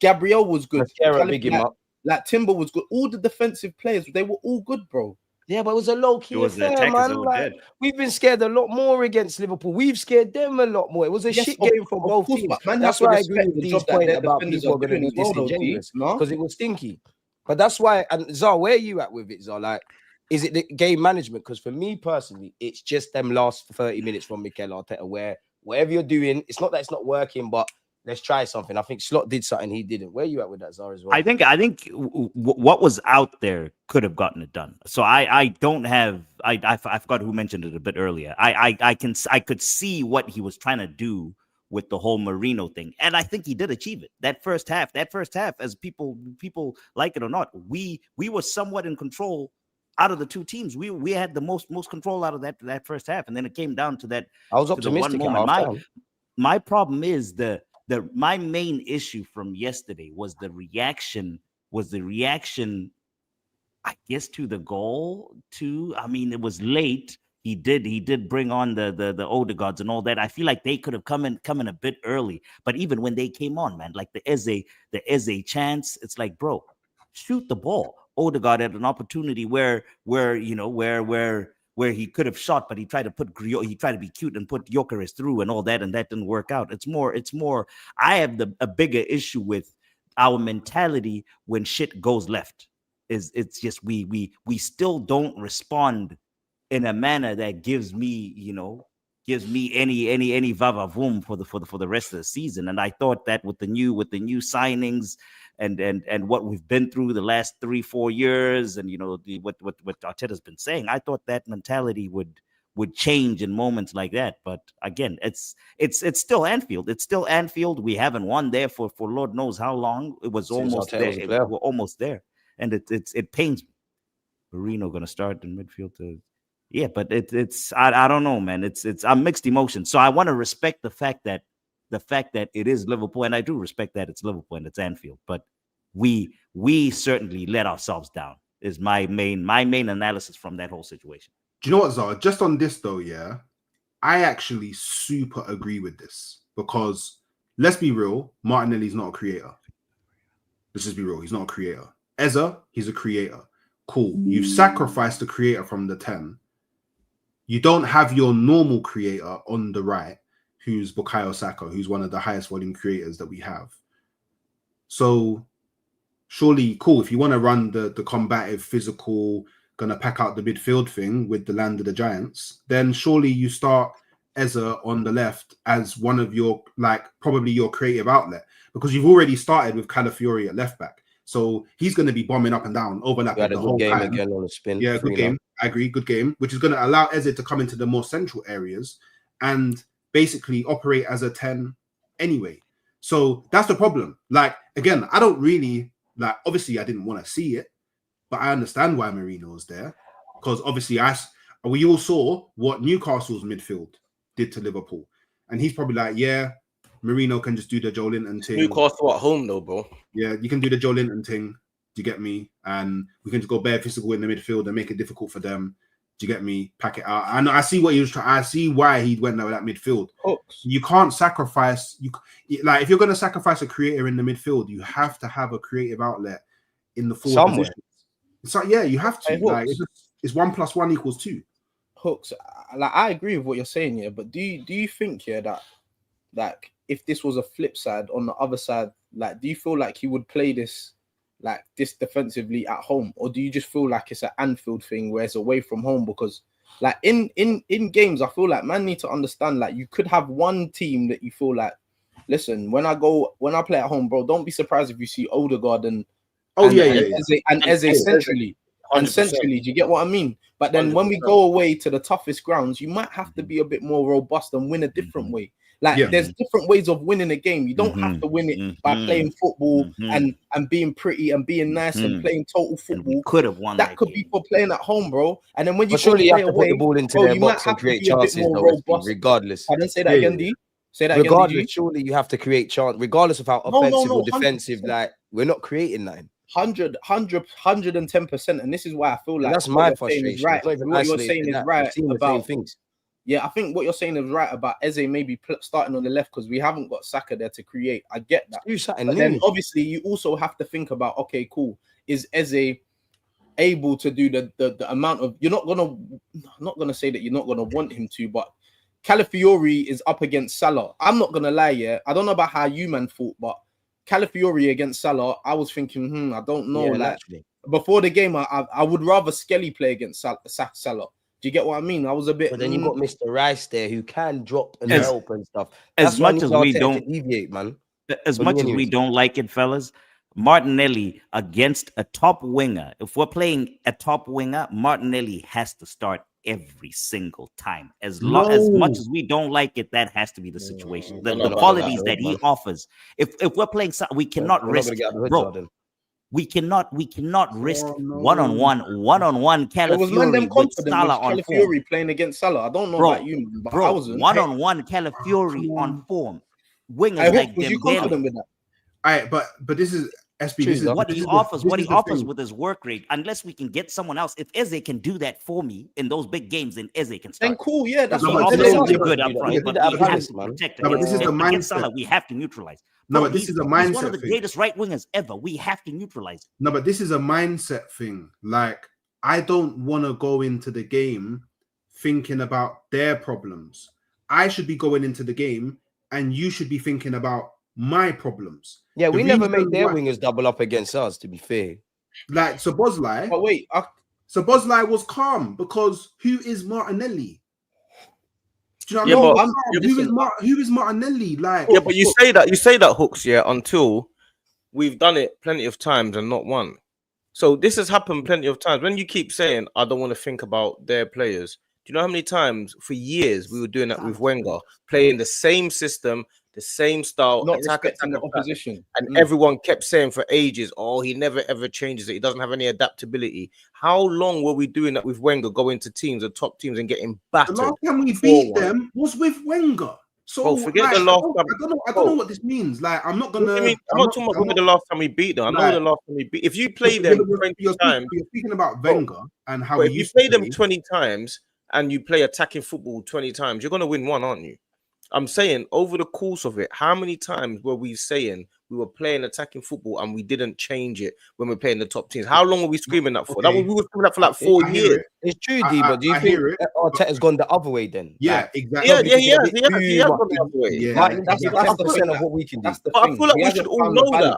Gabriel was good. Mascara big him up. Like Timber was good. All the defensive players, they were all good, bro. Yeah, but it was a low key It was the affair, attackers that man. were Like, dead. we've been scared a lot more against Liverpool. We've scared them a lot more. It was a Yes, shit of- game for of both course, teams. but man That's have to why I agree respect with the Dee's job that point their about defenders people are are going to doing be as well, though, Dee, disingenuous no? because it was stinky. But that's why, and Zar, where are you at with it, Zar? Like, is it the game management? Because for me personally, it's just them last 30 minutes from Mikel Arteta where whatever you're doing, it's not that it's not working, but let's try something. I think Slot did something he didn't. Where are you at with that, Zar, as well? I think what was out there could have gotten it done. So I don't have I forgot who mentioned it a bit earlier. I could see what he was trying to do with the whole Marino thing, and I think he did achieve it. That first half, as people like it or not, we were somewhat in control. Out of the two teams, we had the most control out of that first half, and then it came down to that. I was to the one optimistic at moment. halftime. My problem is my main issue from yesterday was the reaction, I guess, to the goal too. I mean, it was late. He did bring on the Odegaards and all that. I feel like they could have come in a bit early. But even when they came on, man, like the Eze chance, it's like, bro, shoot the ball. Odegaard had an opportunity where he could have shot, but he tried to be cute and put Gyökeres through and all that, and that didn't work out. It's more. I have a bigger issue with our mentality when shit goes left. It's just we still don't respond in a manner that gives me any va-va-voom for the rest of the season. And I thought that with the new signings and what we've been through the last 3-4 years, and what Arteta's been saying, I thought that mentality would change in moments like that. But again, it's still Anfield. It's still Anfield. We haven't won there for Lord knows how long. It was Since almost Arteta was there. a player. We're almost there, and it pains me. Marino going to start in midfield to. Yeah, but it's I don't know, man. I'm mixed emotions. So I want to respect the fact that it is Liverpool, and I do respect that it's Liverpool and it's Anfield. But we certainly let ourselves down. Is my main analysis from that whole situation. Do you know what, Zara? Just on this though, yeah, I actually super agree with this because let's be real, Martinelli's not a creator. Let's just be real, he's not a creator. Eze, he's a creator. Cool. You've sacrificed the creator from the 10. You don't have your normal creator on the right, who's Bukayo Saka, who's one of the highest volume creators that we have. So surely, cool, if you want to run the combative, physical, gonna pack out the midfield thing with the land of the giants, then surely you start Eze on the left as one of your, like, probably your creative outlet, because you've already started with Calafiori at left back. So he's going to be bombing up and down, overlapping the whole game time. again on the spin. Yeah, good game. I agree. Good game, which is going to allow Eze to come into the more central areas and basically operate as a 10 anyway. So that's the problem. Like, again, I don't really, like, obviously I didn't want to see it, but I understand why Marino's there, because obviously we all saw what Newcastle's midfield did to Liverpool. And he's probably like, yeah, Marino can just do the Joe Linton thing. Newcastle at home though, bro. Yeah, you can do the Joe Linton thing. Do you get me? And we can just go bare physical in the midfield and make it difficult for them. Do you get me? Pack it out. And I see what he was trying. I see why he went there with that midfield. You can't sacrifice. Like, if you're going to sacrifice a creator in the midfield, you have to have a creative outlet in the forward position. So yeah, you have to. Like, it's 1 + 1 = 2. Hooks. Like, I agree with what you're saying here, but do you think that like, if this was a flip side on the other side, like, do you feel like he would play this defensively at home, or do you just feel like it's an Anfield thing where it's away from home? Because like in games, I feel like man need to understand, like, you could have one team that you feel like, listen, when I play at home, bro, don't be surprised if you see Odegaard and Eze centrally. And centrally, do you get what I mean? But then 100%. When we go away to the toughest grounds, you might have to be a bit more robust and win a different way. Like, there's different ways of winning a game. You don't have to win it by playing football and being pretty and being nice and playing total football. Could have won that could game. be for playing at home, bro. And then when you surely you have to away, put the ball into their box and create chances, though, regardless. I didn't say that again, D. Say that regardless, again, surely you have to create chance, regardless of how offensive or defensive. 100%. Like, we're not creating nothing. 110%, and this is why I feel like that's my what you're saying is frustration. right. It's not even What you're isolated saying to is that. right We've seen the about same things. Yeah, I think what you're saying is right about Eze maybe starting on the left because we haven't got Saka there to create. I get that. Do something But then new. obviously you also have to think about, okay, cool. Is Eze able to do the amount of, I'm not gonna say that you're not gonna want him to, but Calafiori is up against Salah. I'm not gonna lie, yeah. I don't know about how you man thought, but Calafiori against Salah, I was thinking, I don't know. Yeah, like naturally. before the game, I would rather Skelly play against Salah. Do you get what I mean? I was a bit. But then you got Mr. Rice there who can drop and Yes. help and stuff. As That's why I much need as Arteta we to don't- deviate, man. As But much as we anyways. don't like it, fellas, Martinelli against a top winger. If we're playing a top winger, Martinelli has to start every single time. As much as we don't like it, that has to be the situation. The qualities that he offers. If we're playing, we cannot We're not risk, gonna get out of the hood, bro. Jordan. We cannot risk no. one-on-one There was man them Calafiori with confident Salah with on form. Calafiori playing against Salah. I don't know about you, man, but I Bro, wasn't. one-on-one Calafiori on form. Wingers I hope like was you confident Dembele. with that? All right, but this is SB. This is What this he is the- offers, this what is he the offers thing. with his work rate, unless we can get someone else. If Eze can do that for me in those big games, then Eze can Then start. cool, yeah, that's He No, what but I'm offers this is- saying. something good up Yeah, front, yeah, but yeah, we have Palace, to man. protect No, but this is the against mindset. Salah, we have to neutralize. No, Bro, but this he's is a one of mindset the thing. greatest right wingers ever. We have to neutralize. No, but this is a mindset thing. Like, I don't want to go into the game thinking about their problems. I should be going into the game and you should be thinking about my problems. Yeah, The we never reason make their why- wingers double up against us, to be fair. Like, Szoboszlai. But wait, Szoboszlai was calm because who is Martinelli? Do you know Yeah, what I but- mean? yeah, Who is Martinelli? Like, Yeah, but you say that Hooks, yeah, until we've done it plenty of times and not one. So this has happened plenty of times. When you keep saying, I don't want to think about their players, do you know how many times for years we were doing that with Wenger, playing the same system, the same style, not attack, respecting the attack, opposition. and everyone kept saying for ages, oh, he never ever changes it. He doesn't have any adaptability. How long were we doing that with Wenger, going to teams, the top teams, and getting the battered? last time we beat 4-1. them was with Wenger. So Bro, forget like, the last time. I don't know what this means. Like, I'm not What do gonna. you mean? I'm not talking about when the last time we beat them. I know Like- the last time we beat. If you play them 20 times, You're speaking about Wenger and how but we if you used play to them 20 times and you play attacking football 20 times, you're gonna win one, aren't you? I'm saying over the course of it, how many times were we saying we were playing attacking football and we didn't change it when we're playing the top teams? How long were we screaming that for? That was, we were screaming that for like 4 I hear years. it. It's true, I- D, but do you I think hear it, Arteta's gone the other way then? Yeah, Like, exactly. Yeah, because he he's a has. bit He has too gone much- the other way. Yeah, Like, that's exactly. 10% of what we can do. That's the But I thing. feel like He we hasn't should all found the know that. balance.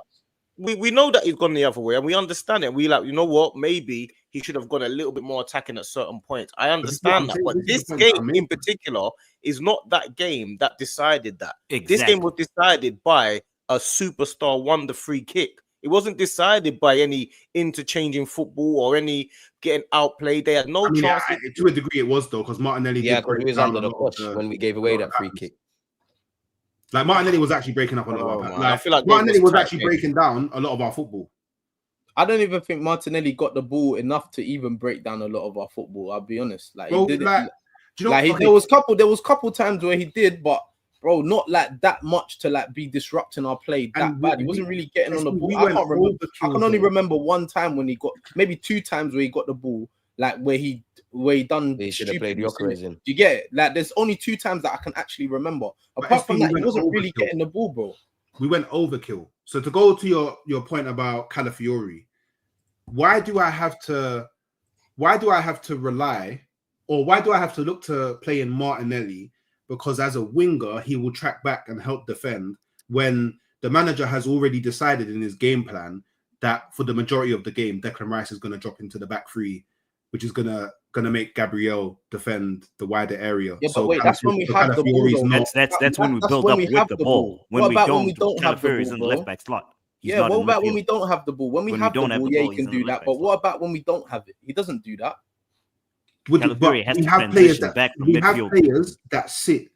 We know that he's gone the other way, and we understand it. We like, you know what? Maybe he should have gone a little bit more attacking at certain points. I understand that, but This is this the point that I'm game in making. particular is not that game that decided that. This Exactly. game was decided by a superstar wonder free kick. It wasn't decided by any interchanging football or any getting outplayed. They had no I mean, chances. to a degree, it was though because Martinelli. Yeah, did because he break was down under a the lot of push when we gave away that free kick. Like Martinelli was actually breaking up a lot Oh, of our. man, Like, I feel like Martinelli game was was actually tight, breaking down a lot of our football. I don't even think Martinelli got the ball enough to even break down a lot of our football. I'll be honest. Like, Bro, he did like, it. do you know? Like, okay, there was couple times where he did, but bro, not like that much to like be disrupting our play that And bad. He wasn't really getting on the ball. we I went can't remember. I overkill, can only though. remember one time when he got, maybe 2 times where he got the ball, like where he done. They should have played stupidness, Yokeres innit? in. Do you get it? Like, there's only 2 times that I can actually remember. But Apart SP, from we that, he went wasn't really overkill. getting the ball, bro. We went overkill. So to go to your point about Calafiori, why do I have to rely, or why do I have to look to play in Martinelli? Because as a winger, he will track back and help defend when the manager has already decided in his game plan that for the majority of the game, Declan Rice is going to drop into the back three, which is gonna make Gabriel defend the wider area. Yeah, but wait, that's when we have the ball, Calafiori's though. not. That's when we That's build when up we with have the the ball. ball. When What we about don't, when we don't have the Calafiori's ball, in the bro? left back slot. He's Yeah, not what in about when midfield. we don't have the ball? When we When we have the don't have ball, the yeah, ball, he he's can in the do that. left But back what about when we don't have it? He doesn't do that. Calafiori But has we to have players transition that back from we have midfield. players that sit.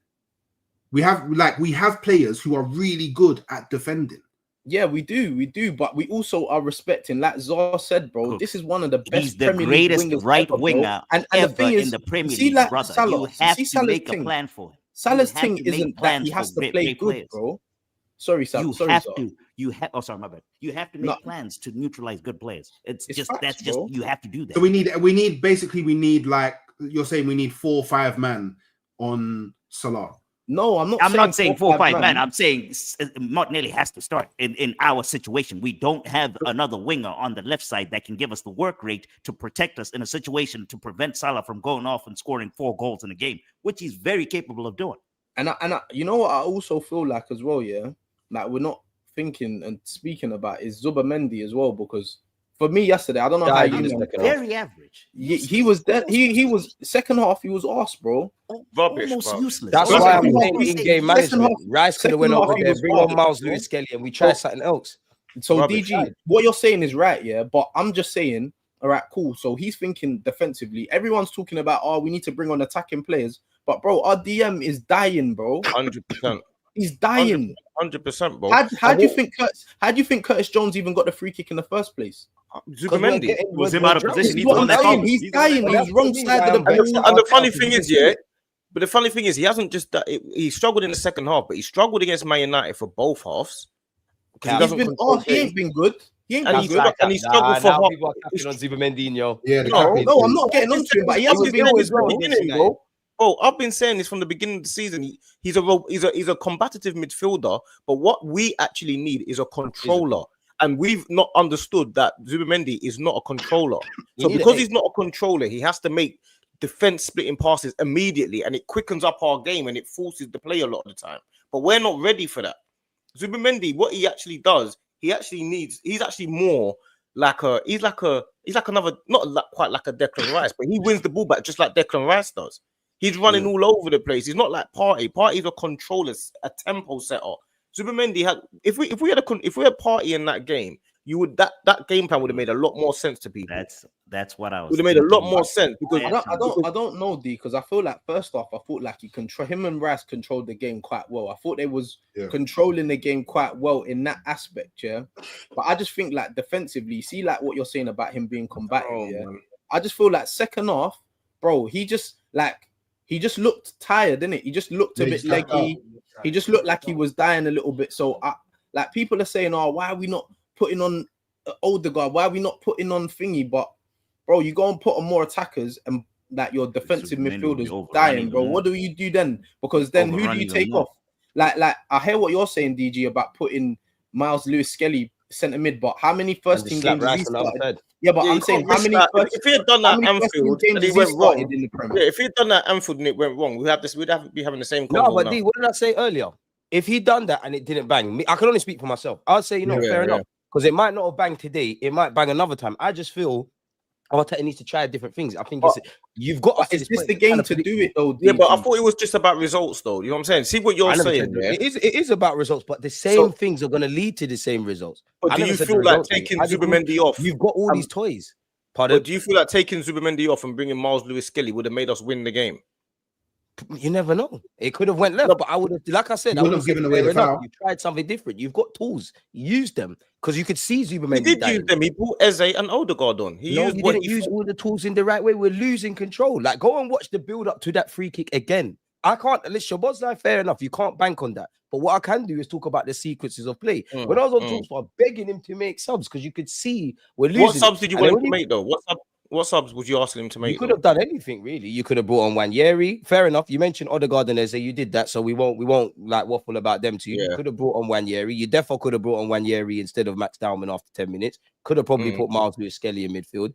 We have players who are really good at defending. Yeah, we do. But we also are respecting, like Zar said, bro. Look, This is one of the best He's the Premier League greatest wingers right ever, bro. winger And ever the thing is, in the Premier see, League, like brother. Salah, You have see to Salah's make a thing. plan for him. Salah's You have thing to make isn't that plans he has for to play great good, players. bro. Sorry, Sam. You Sorry, have sir. to. You have. Oh, sorry, my bad. You have to make No. plans to neutralize good players. It's just facts, that's just bro. you have to do that. So we need like you're saying we need 4 or 5 man on Salah. No, I'm not saying 4 or 5 man. men. I'm saying Martinelli has to start in our situation. We don't have another winger on the left side that can give us the work rate to protect us in a situation to prevent Salah from going off and scoring 4 goals in a game, which he's very capable of doing. And I, you know what I also feel like as well, yeah, like we're not thinking and speaking about is Zubamendi as well, because for me yesterday, I don't know how you know, very average. He was there. He was second half. He was arse, bro. Rubbish, Almost bro. useless. That's Well, why I'm second half, saying in-game management. Rice could have went second over half he there, was bring on garbage, Miles bro. Lewis Kelly, and we try something else. So Rubbish. DG, what you're saying is right, yeah. But I'm just saying, all right, cool. So he's thinking defensively. Everyone's talking about, oh, we need to bring on attacking players. But bro, our DM is dying, bro. 100%. He's dying. 100%, bro. How do you think Curtis Jones even got the free kick in the first place? Zubimendi was him out of position. He's He's dying. He's wrong side of the ball. And the funny thing is, yeah, but the funny thing is, he hasn't just he struggled in the second half, but he struggled against Man United for both halves. He ain't been good. He ain't been good. And he struggled for half. People are capping on Zubamendi. Yeah, no, I'm not getting onto him, but he hasn't been good, bro. Bro, I've been saying this from the beginning of the season. He's a combative midfielder, but what we actually need is a controller. And we've not understood that Zubamendi is not a controller. So because he's not a controller, he has to make defense splitting passes immediately, and it quickens up our game and it forces the play a lot of the time. But we're not ready for that. Zubamendi, what he actually does, he's actually more like another, not quite like a Declan Rice, but he wins the ball back just like Declan Rice does. He's running all over the place. He's not like Partey. Partey's a controller, a tempo setter. Zubamendi had, if we had Partey in that game, you would that game plan would have made a lot more sense to people. That's what I was. Would have made a lot more sense because I don't know, D, because I feel like first off, I thought like him and Rice controlled the game quite well. I thought they was controlling the game quite well in that aspect, yeah. But I just think like defensively, see like what you're saying about him being combative, yeah. Man. I just feel like second half, bro, he just looked tired, didn't it? He just looked a bit leggy. He just looked like he was dying a little bit. So, like people are saying, "Oh, why are we not putting on Odegaard? Why are we not putting on thingy?" But, bro, you go and put on more attackers, and that your defensive midfielders dying, bro. What do you do then? Because then who do you take off? Like I hear what you're saying, DG, about putting Miles Lewis Kelly centre mid, but how many first team games has he started? Yeah, but I'm saying how many? If he had done that Anfield and he went wrong, in the Premier? If he had done that Anfield and it went wrong, we'd have to be having the same. No, but D, what did I say earlier? If he done that and it didn't bang, I can only speak for myself. I'd say, fair enough, because it might not have banged today. It might bang another time. I just feel Arteta needs to try different things. I think you've got. Is this the game to do it though? Yeah, but I thought it was just about results, though. You know what I'm saying? See what you're saying. Yeah? It is about results, but the same things are going to lead to the same results. But do you feel like taking Zubamendi off? You've got all these toys. Pardon? But do you feel like taking Zubamendi off and bringing Miles Lewis Kelly would have made us win the game? You never know. It could have went left, but I would have, like I said, I would have given away the foul. You tried something different. You've got tools. Use them because you could see Zubamendi. He did use them. He brought Eze and Odegaard on. He didn't use all the tools in the right way. We're losing control. Like, go and watch the build up to that free kick again. I can't. Listen, Shabazz, fair enough. You can't bank on that. But what I can do is talk about the sequences of play. When I was on TalkSport, begging him to make subs because you could see we're losing. What subs did you want him to make though? What subs would you ask him to make? You could have done anything really. You could have brought on Wanyeri. Fair enough. You mentioned Odegaard and Eze. You did that, so we won't like waffle about them too. You could have brought on Wanyeri. You definitely could have brought on Wanyeri instead of Max Dowman after 10 minutes. Could have probably put Miles Lewis Kelly in midfield.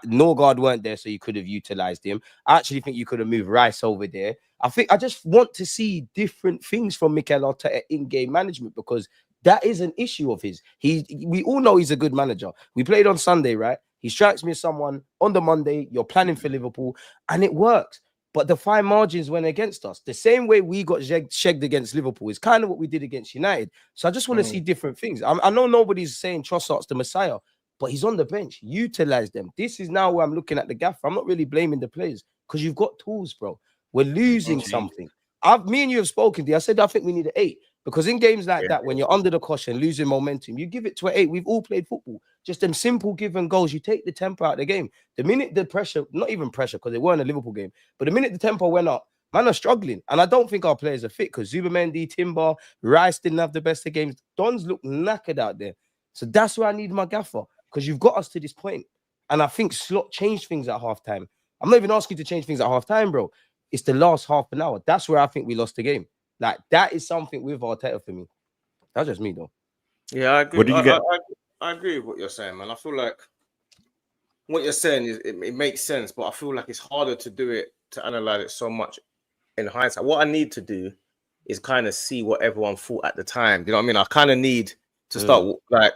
Norgard weren't there, so you could have utilized him. I actually think you could have moved Rice over there. I just want to see different things from Mikel Arteta in-game management because that is an issue of his. We all know he's a good manager. We played on Sunday, right? He strikes me as someone on the Monday, you're planning for Liverpool, and it works. But the fine margins went against us. The same way we got shagged against Liverpool is kind of what we did against United. So I just want to see different things. I know nobody's saying Trossard's the Messiah, but he's on the bench. Utilize them. This is now where I'm looking at the gaffer. I'm not really blaming the players because you've got tools, bro. We're losing something. Me and you have spoken. I said I think we need an 8 because in games like that, when you're under the cushion, losing momentum, you give it to an 8. We've all played football. Just them simple given goals. You take the tempo out of the game. The minute the pressure, not even pressure, because it weren't a Liverpool game, but the minute the tempo went up, Man are struggling. And I don't think our players are fit because Zubimendi, Timber, Rice didn't have the best of games. Dons look knackered out there. So that's where I need my gaffer because you've got us to this point. And I think Slot changed things at halftime. I'm not even asking you to change things at halftime, bro. It's the last half an hour. That's where I think we lost the game. Like, that is something with Arteta for me. That's just me, though. Yeah, I agree. What did you get? I agree with what you're saying, man. I feel like what you're saying is it makes sense, but I feel like it's harder to do it, to analyze it so much in hindsight. What I need to do is kind of see what everyone thought at the time. You know what I mean? I kind of need to start like,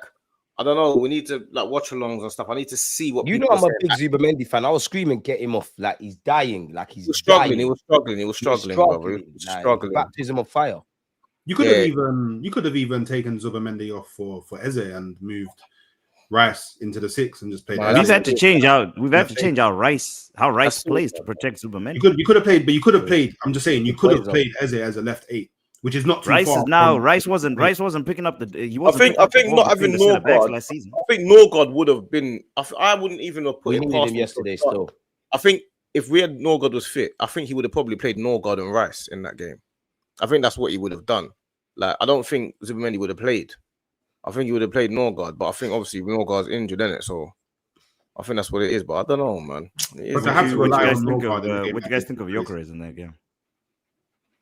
I don't know. We need to like watch alongs and stuff. I need to see what you know. I'm a big Zubimendi fan. I was screaming, "Get him off!" Like he's dying. Like he's struggling. Dying. He was struggling. He was struggling. Brother. He was struggling. Baptism of fire. You could have even taken Zubimendi off for Eze and moved Rice into the 6 and just played. We've had to change out. We've had to change how Rice plays to protect Zubimendi. You could have played. I'm just saying you could have played Eze as a left 8, which is not too Rice far. Is now Rice wasn't picking up the. He wasn't. I think not having Norgard last season. I think Norgard would have been. I wouldn't even have put him past him yesterday. Still, I think if we had Norgard was fit, I think he would have probably played Norgard and Rice in that game. I think that's what he would have done. Like, I don't think Zubimendi would have played. I think he would have played Norgard, but I think obviously Norgard's injured, isn't it? So I think that's what it is. But I don't know, man. What do you guys think of Gyökeres in that game?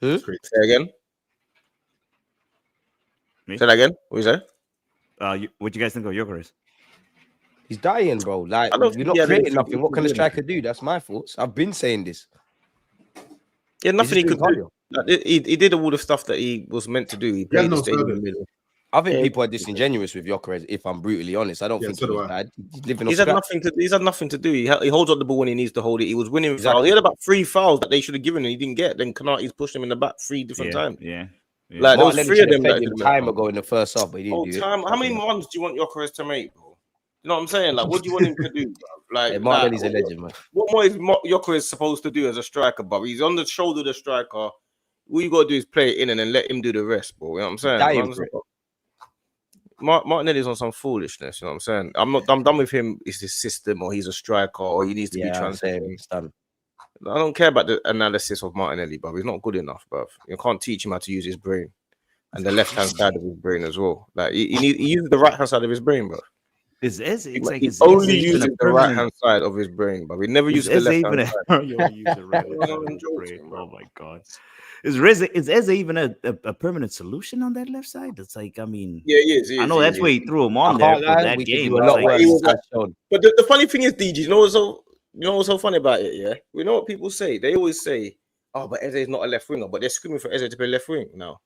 Say again. Me? Say that again. What you say? What do you guys think of Gyökeres? He's dying, bro. Like, you're not creating nothing. What can the striker do? That's my thoughts. I've been saying this. Yeah, nothing he could do. Like, he did all the stuff that he was meant to do. He played in the middle. I think people are disingenuous with Gyökeres, if I'm brutally honest. I don't think he's bad. He's had nothing to do. He holds up the ball when he needs to hold it. He was winning fouls. He had about 3 fouls that they should have given and he didn't get. Then Konate's pushed him in the back 3 different times. Yeah. Like, there was 3 of them time ago in the first half, but he didn't do it. How many runs do you want Gyökeres to make, bro? You know what I'm saying? Like, what do you want him to do, bro? Like, Martinelli's a legend, man. What more is Gyökeres supposed to do as a striker, bro? He's on the shoulder of the striker. All you got to do is play it in and then let him do the rest, bro. You know what I'm saying? Martinelli's on some foolishness. You know what I'm saying? I'm done with him. It's his system, or he's a striker, or he needs to be transferred. I don't care about the analysis of Martinelli, bro. He's not good enough, bro. You can't teach him how to use his brain and the left hand side of his brain as well. Like he uses the right hand side of his brain, bro. It's like he's only using the right hand side of his brain, but we never use the left hand side. Oh my god. Is Eze even a permanent solution on that left side? It's like, I mean, yeah, he is. I know that's where he threw him on there for that game. But the funny thing is, DG, you know what's so funny about it? Yeah, we know what people say. They always say, "Oh, but Eze is not a left winger," but they're screaming for Eze to play left wing now.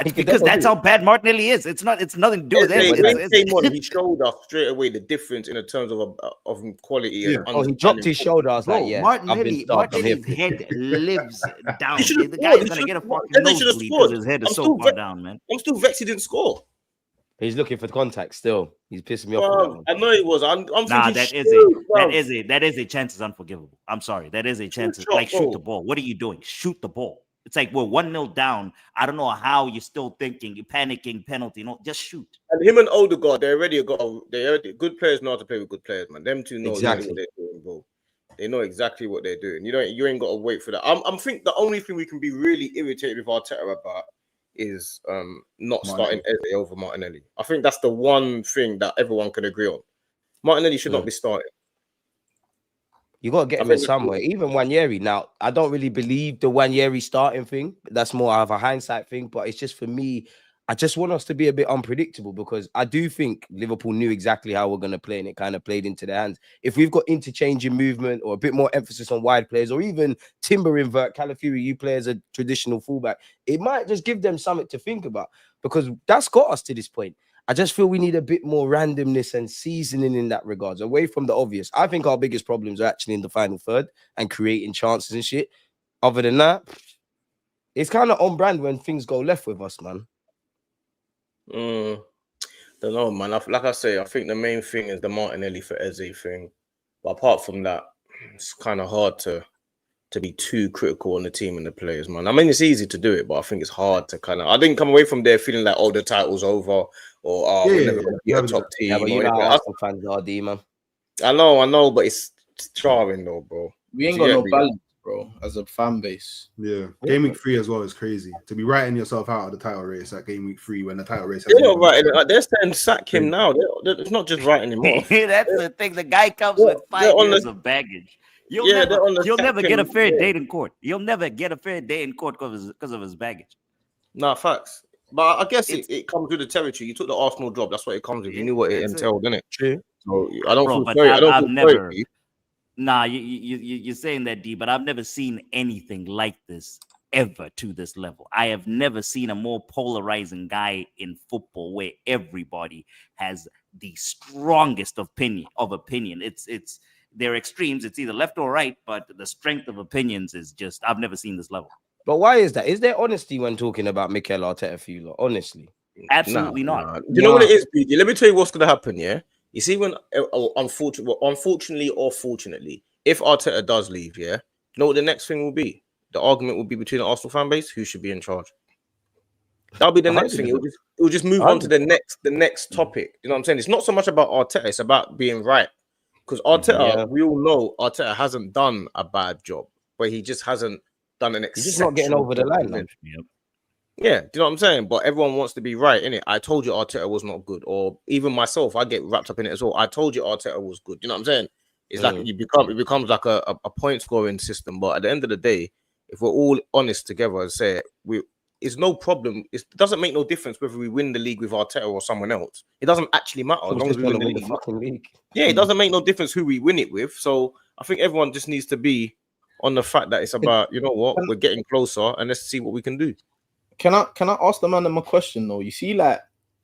Because that's how bad Martinelli is. It's nothing to do with it. He showed us straight away the difference in the terms of quality. Yeah. He dropped his shoulder. I was like, yeah, Martinelli's head lives down. The guy is gonna get a fucking nosebleed because his head is so far down, man. I'm still vexed he didn't score. He's looking for contact still. He's pissing me off. I know he was. I'm that is a chance is unforgivable. I'm sorry. That is a chance. Like, shoot the ball. What are you doing? Shoot the ball. It's like we're 1-0 down. I don't know how you're still thinking, you're panicking, penalty. No, just shoot. And him and Odegaard, they're already good players know how to play with good players, man. Them two know exactly what they're doing, bro. They know exactly what they're doing. You ain't got to wait for that. I'm think the only thing we can be really irritated with Arteta about is not starting Eze over Martinelli. I think that's the one thing that everyone can agree on. Martinelli should not be starting. You got to get him in somewhere. Even Nwaneri. Now, I don't really believe the Nwaneri starting thing. That's more of a hindsight thing. But it's just, for me, I just want us to be a bit unpredictable because I do think Liverpool knew exactly how we're going to play and it kind of played into their hands. If we've got interchanging movement or a bit more emphasis on wide players or even Timber invert, Calafiori, you play as a traditional fullback, it might just give them something to think about because that's got us to this point. I just feel we need a bit more randomness and seasoning in that regards, away from the obvious. I think our biggest problems are actually in the final third and creating chances and shit. Other than that, it's kind of on brand when things go left with us, man. Don't know, man. Like I say, I think the main thing is the Martinelli for Eze thing. But apart from that, it's kind of hard to be too critical on the team and the players, man. I mean, it's easy to do it, but I think it's hard to I didn't come away from there feeling like, the title's over or we're never going to be a top team. Yeah, but you know how Arsenal fans are, D, man. I know, but it's jarring though, bro. We ain't got no balance. bro, as a fan base. Yeah, game week 3 as well is crazy. To be writing yourself out of the title race at game week 3 when the title race. They're not writing it. Like, they're saying sack him now. It's not just writing him off. That's the thing. The guy comes with 5 years of baggage. You'll never get a fair day in court. You'll never get a fair day in court because of his baggage. Nah, facts. But I guess it comes with the territory. You took the Arsenal job. That's what it comes with. You knew what it entailed, didn't it? True. So I don't feel but sorry. I've never. Nah, you're saying that, D, but I've never seen anything like this ever to this level. I have never seen a more polarizing guy in football where everybody has the strongest opinion. It's their extremes. It's either left or right, but the strength of opinions is just, I've never seen this level. But why is that? Is there honesty when talking about Mikel Arteta for you lot? Honestly. Absolutely not. You know what it is, BG? Let me tell you what's going to happen, yeah? You see, when unfortunately or fortunately, if Arteta does leave, yeah, you know what the next thing will be? The argument will be between the Arsenal fan base who should be in charge. That'll be the next thing. It will just move on to the next topic. You know what I'm saying? It's not so much about Arteta; it's about being right. Because Arteta, we all know Arteta hasn't done a bad job, but he just hasn't done an exceptional. He's just not getting over the line, man. Yeah, do you know what I'm saying? But everyone wants to be right, innit? I told you Arteta was not good, or even myself, I get wrapped up in it as well. I told you Arteta was good. You know what I'm saying? It's like it becomes like a point scoring system. But at the end of the day, if we're all honest together and say it's no problem. It doesn't make no difference whether we win the league with Arteta or someone else. It doesn't actually matter as long as we win the fucking league. Yeah, it doesn't make no difference who we win it with. So I think everyone just needs to be on the fact that it's about, you know what, we're getting closer and let's see what we can do. Can I ask the man them a question though? You see, like,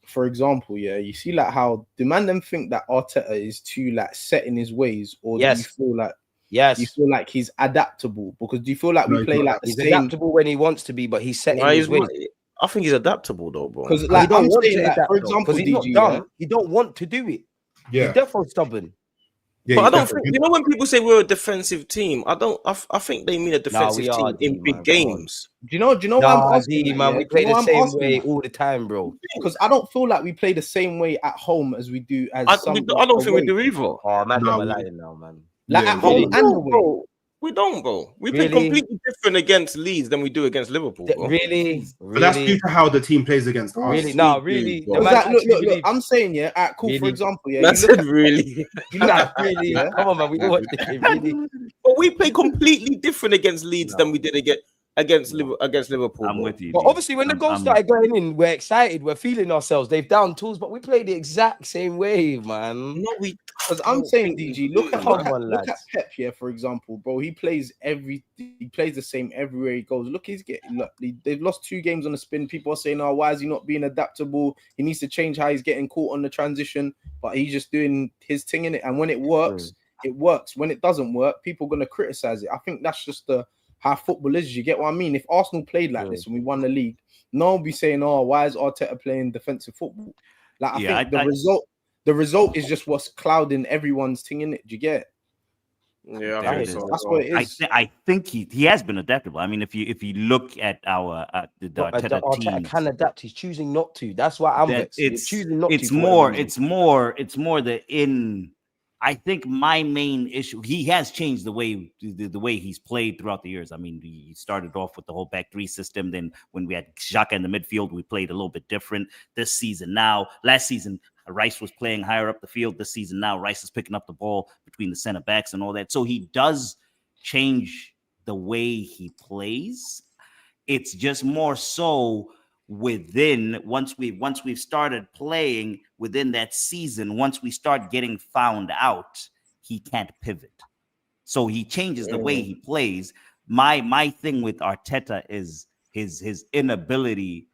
for example, you see like how the man them think that Arteta is too like set in his ways, or do you feel like you feel like he's adaptable? Because do you feel like we play like he's adaptable when he wants to be, but he's set in his ways? I think he's adaptable though, bro. Because like I'm saying, like, for example, he's not dumb. He don't want to do it. Yeah, he's definitely stubborn. Yeah, but I don't think, you know, when people say we're a defensive team, I think they mean a defensive team in big games. Do you know why I'm asking, man? We play the same way all the time, bro. Because I don't feel like we play the same way at home as we do as I don't think we do either. Oh man, I'm lying now, man. Like at home and away. We don't, bro. We play completely different against Leeds than we do against Liverpool, bro. Really? But that's due to how the team plays against us. Really? No, really. Look, I'm saying, cool. Really? For example, That's it, really. Really? Come on, man. We watched it, really. But we play completely different against Leeds than we did against Liverpool. I'm with you. But obviously, when the goals started going in, we're excited. We're feeling ourselves. They've down tools, but we play the exact same way, man. No, because I'm saying, DG, look at Pep here, for example, bro. He plays the same everywhere he goes. Look, they've lost 2 games on the spin. People are saying, "Oh, why is he not being adaptable? He needs to change how he's getting caught on the transition." But he's just doing his thing in it, and when it works, it works. When it doesn't work, people are gonna criticize it. I think that's just how football is. You get what I mean? If Arsenal played like this and we won the league, no one will be saying, "Oh, why is Arteta playing defensive football?" Like I think the result is just what's clouding everyone's thing in it. Do you get it? Yeah, that's what it is. I think he has been adaptable. I mean, if you look at our the Arteta team, can adapt. He's choosing not to. That's why I'm vexed. It's choosing not to. It's more the in. I think my main issue, he has changed the way he's played throughout the years. I mean, he started off with the whole back 3 system. Then when we had Xhaka in the midfield, we played a little bit different. This season last season, Rice was playing higher up the field. This season now, Rice is picking up the ball between the center backs and all that. So he does change the way he plays. It's just more so within once we've started playing within that season, once we start getting found out, he can't pivot. So he changes the way he plays. My thing with Arteta is his inability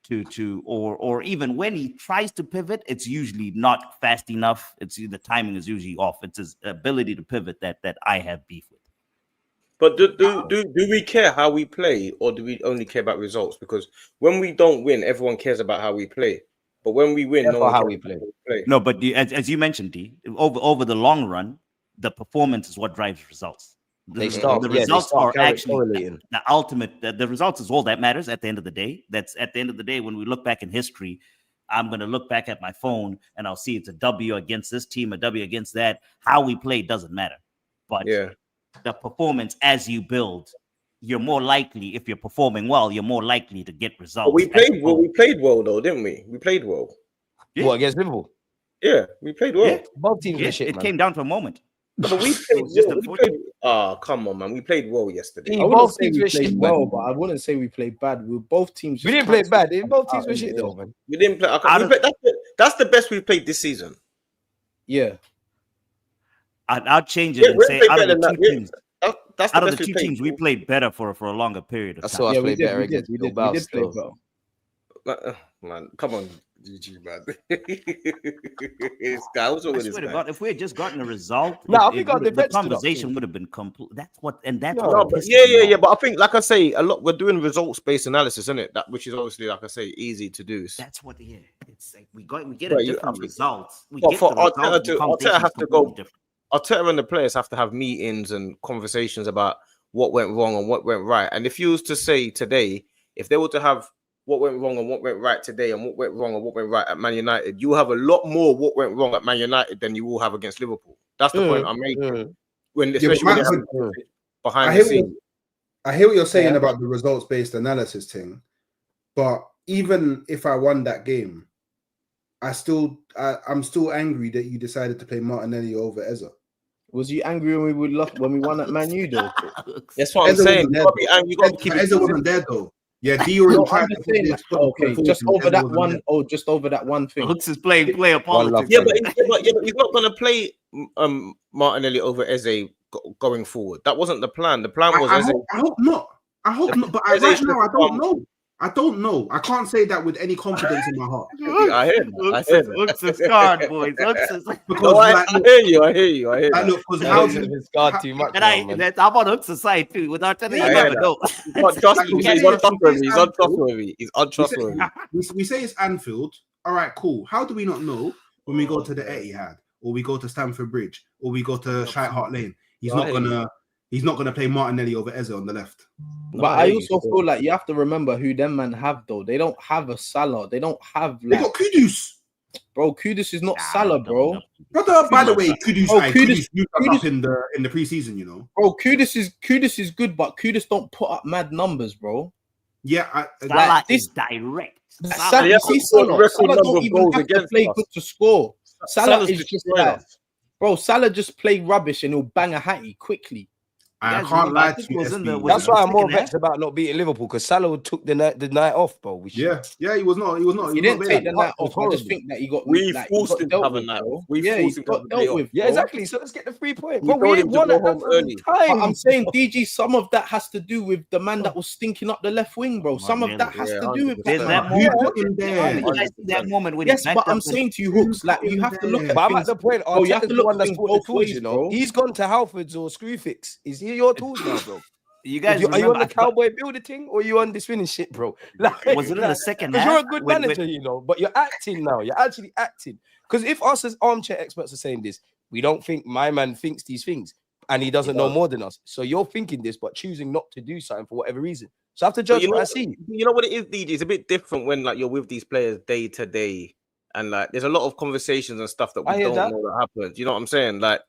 to or even when he tries to pivot, it's usually not fast enough. The timing is usually off. It's his ability to pivot that I have beef with. But do we care how we play, or do we only care about results? Because when we don't win, everyone cares about how we play. But when we win, no one how cares we play. about how we play. No, but as you mentioned, D, over the long run, the performance is what drives results. The results are actually the ultimate. The results is all that matters at the end of the day. That's at the end of the day when we look back in history. I'm going to look back at my phone and I'll see it's a W against this team, a W against that. How we play doesn't matter. But the performance as you build. You're more likely, if you're performing well, you're more likely to get results. But we played well. We played well though, didn't we? We played well. Yeah. What, against Liverpool? Yeah, we played well. Yeah. Both teams Yeah, were shit, it man. came down to a moment. But we played just well. We played. Oh, come on, man. We played well yesterday. I wouldn't Both say teams we were played shit, well, man. but I wouldn't say we played bad. We both teams. We just didn't play cancelled bad. each Both other teams were out shit, in the though, air. man. We didn't play. That's the best we've played this season. Yeah, I'll change it Yeah, and we say played out better of the than two that. teams, That's out of best the two played. teams, we played better for a longer period of I time. saw us yeah, play we did. better We against did Bilbao play still. better. Man, come on, GG, man. This guy, what's wrong I with this swear to guy? God, if we had just gotten a result, No, I think our the defense stood up, conversation too. would have been complete. That's what No, what But pisses me yeah. off. But I think, like I say, a lot we're doing results-based analysis, isn't it? That which is obviously, like I say, easy to do. That's what. Yeah, it's like we get But a yeah, different I mean, results. We but get for the results. Arteta The to- Arteta conversation's have to completely go- different. Arteta and the players have to have meetings and conversations about what went wrong and what went right. And if you was to say today, if they were to have what went wrong and what went right today and what went wrong and what went right at Man United, you have a lot more what went wrong at Man United than you will have against Liverpool. That's the point I'm making. When, especially when they have behind the scenes. I hear what you're saying about the results-based analysis thing, but even if I won that game, I'm still angry that you decided to play Martinelli over Eze. Was you angry when we won at Man U though? That's what I'm Eze saying. wasn't there, You got to keep it. Eze wasn't there though. Yeah, Dior No, and I'm just saying that. Okay, just over that one. Oh, just over that one thing. Hooks is playing player politics. Yeah, but he's not going to play Martinelli over Eze going forward. That wasn't the plan. The plan was Eze. I hope not. I hope not. But right now, I don't know. I don't know. I can't say that with any confidence in my heart. I hear that. Hooks is scarred, boys. Hooks is Because No, I hear you. I hear that. look, because How it's scarred too much. and I'm on Hooks' side too. Without telling you, I never hear know. He's untrustworthy. He's untrustworthy. we say it's Anfield. All right, cool. How do we not know when we go to the Etihad or we go to Stamford Bridge or we go to Shite Hart Lane? He's not gonna play Martinelli over Eze on the left. But I also feel like you have to remember who them man have though. They don't have a Salah. They don't have They got Kudus. bro. Kudus is not Salah, bro. Brother, by the way, Kudus Kudus up in the preseason, you know. Bro, Kudus is good, but Kudus don't put up mad numbers, bro. Yeah, Salah is direct. Salah don't even have to play good to score. Salah is just like, bro, Salah just play rubbish and he'll bang a hattie quickly. I can't lie to you. That's why I'm more vexed about not beating Liverpool because Salah took the night off, bro. Yeah, he was not. He didn't take the night off. I just think that he got. We forced him to have a night off. We forced him to have a day off. Yeah, exactly. So let's get the 3 points. We But we told him ain't to won go at home that early. time. I'm saying, DG, some of that has to do with the man that was stinking up the left wing, bro. Some of that has to do with There's that Who moment. put him there? That moment when yes, he but I'm saying to you, Hooks, like you have to look at. But I'm at the point. Oh, you have to the look one at that's things bought the both tools. ways, You know, bro. he's gone to Halfords or Screwfix. Is he your tools now, bro? you guys Are you on remember, the cowboy builder thing or you on this winning shit, bro? Like, was it in the second Because half? you're a good manager, you know, but you're acting now. You're actually acting. Because if us as armchair experts are saying this, we don't think my man thinks these things and he doesn't know more than us. So you're thinking this, but choosing not to do something for whatever reason. So I have to judge what I see. You know what it is, DJ? It's a bit different when like you're with these players day to day, and like there's a lot of conversations and stuff that we don't know that happens. You know what I'm saying? Like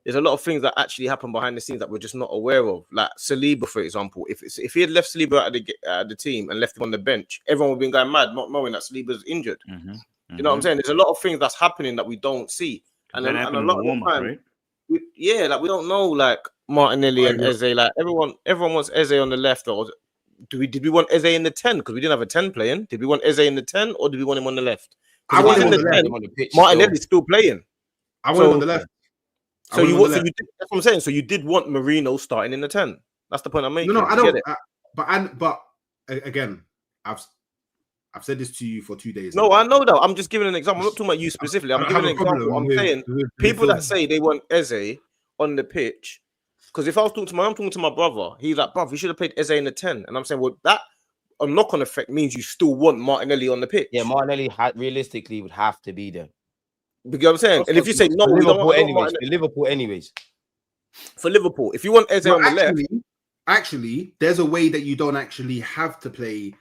there's a lot of things that actually happen behind the scenes that we're just not aware of. Like Saliba, for example, if he had left Saliba out of the team and left him on the bench, everyone would have been going mad, not knowing that Saliba's injured. You know what I'm saying? There's a lot of things that's happening that we don't see, and a lot of the time, we don't know like Martinelli and Eze. Like everyone wants Eze on the left, or did we want Eze in the 10 because we didn't have a 10 playing? Did we want Eze in the 10 or did we want him on the left? I want him in the 10. Martinelli's still playing. I want him on the left. So that's what I'm saying. So you did want Marino starting in the 10. That's the point I'm making. No, I don't. But again, I've said this to you for 2 days. No, I know that. I'm just giving an example. I'm not talking about you specifically. I'm giving an example. I'm saying people that say they want Eze on the pitch. Because if I'm talking to my brother, he's like, bruv, he should have played Eze in the 10. And I'm saying, well, that a knock-on effect means you still want Martinelli on the pitch. Yeah, Martinelli realistically would have to be there. You know what I'm saying? And if you say no, for we don't want Liverpool anyways. For Liverpool, if you want Eze on the left, actually, there's a way that you don't actually have to play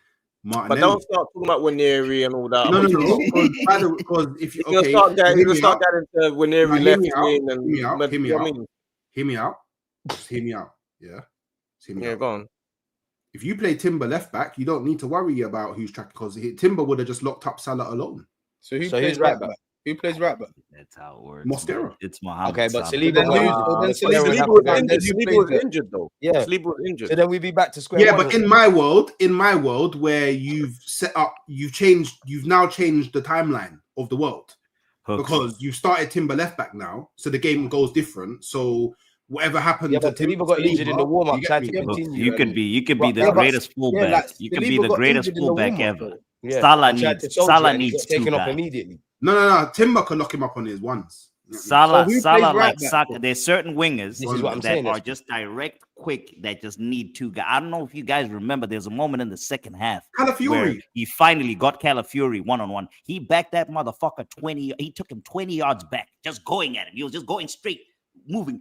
Martinelli. But don't start talking about Waneri and all that. No. Because if you start getting into Waneri left wing and hear me out. Just hear me out. Yeah. Just hear me out. Go on. If you play Timber left back, you don't need to worry about who's tracking because Timber would have just locked up Salah alone. So who plays right back? Who plays right back? That's how it works. Mosquera. It's Mohamed. Okay, but Salah. Saliba Saliba was injured. Saliba was injured though. Yeah. Saliba was injured. So then we'd be back to square Yeah, one. but in my world, where you've now changed the timeline of the world because you've started Timber left back now, so the game goes different. So whatever happened, Yeah, but Saliba got injured in the warm up. Tried to continue. You could be the greatest fullback. You could be the greatest fullback ever. Yeah. Salah needs two taken off guys. immediately. No. Timber can lock him up on his ones. Salah, So who Salah, plays right like back? Saka. There's certain wingers This is what I'm that saying, are that's- just direct, quick, that just need two guys. I don't know if you guys remember. There's a moment in the second half where Calafiori. he finally got Calafiori one-on-one. He backed that motherfucker 20. He took him 20 yards back, just going at him. He was just going straight, moving.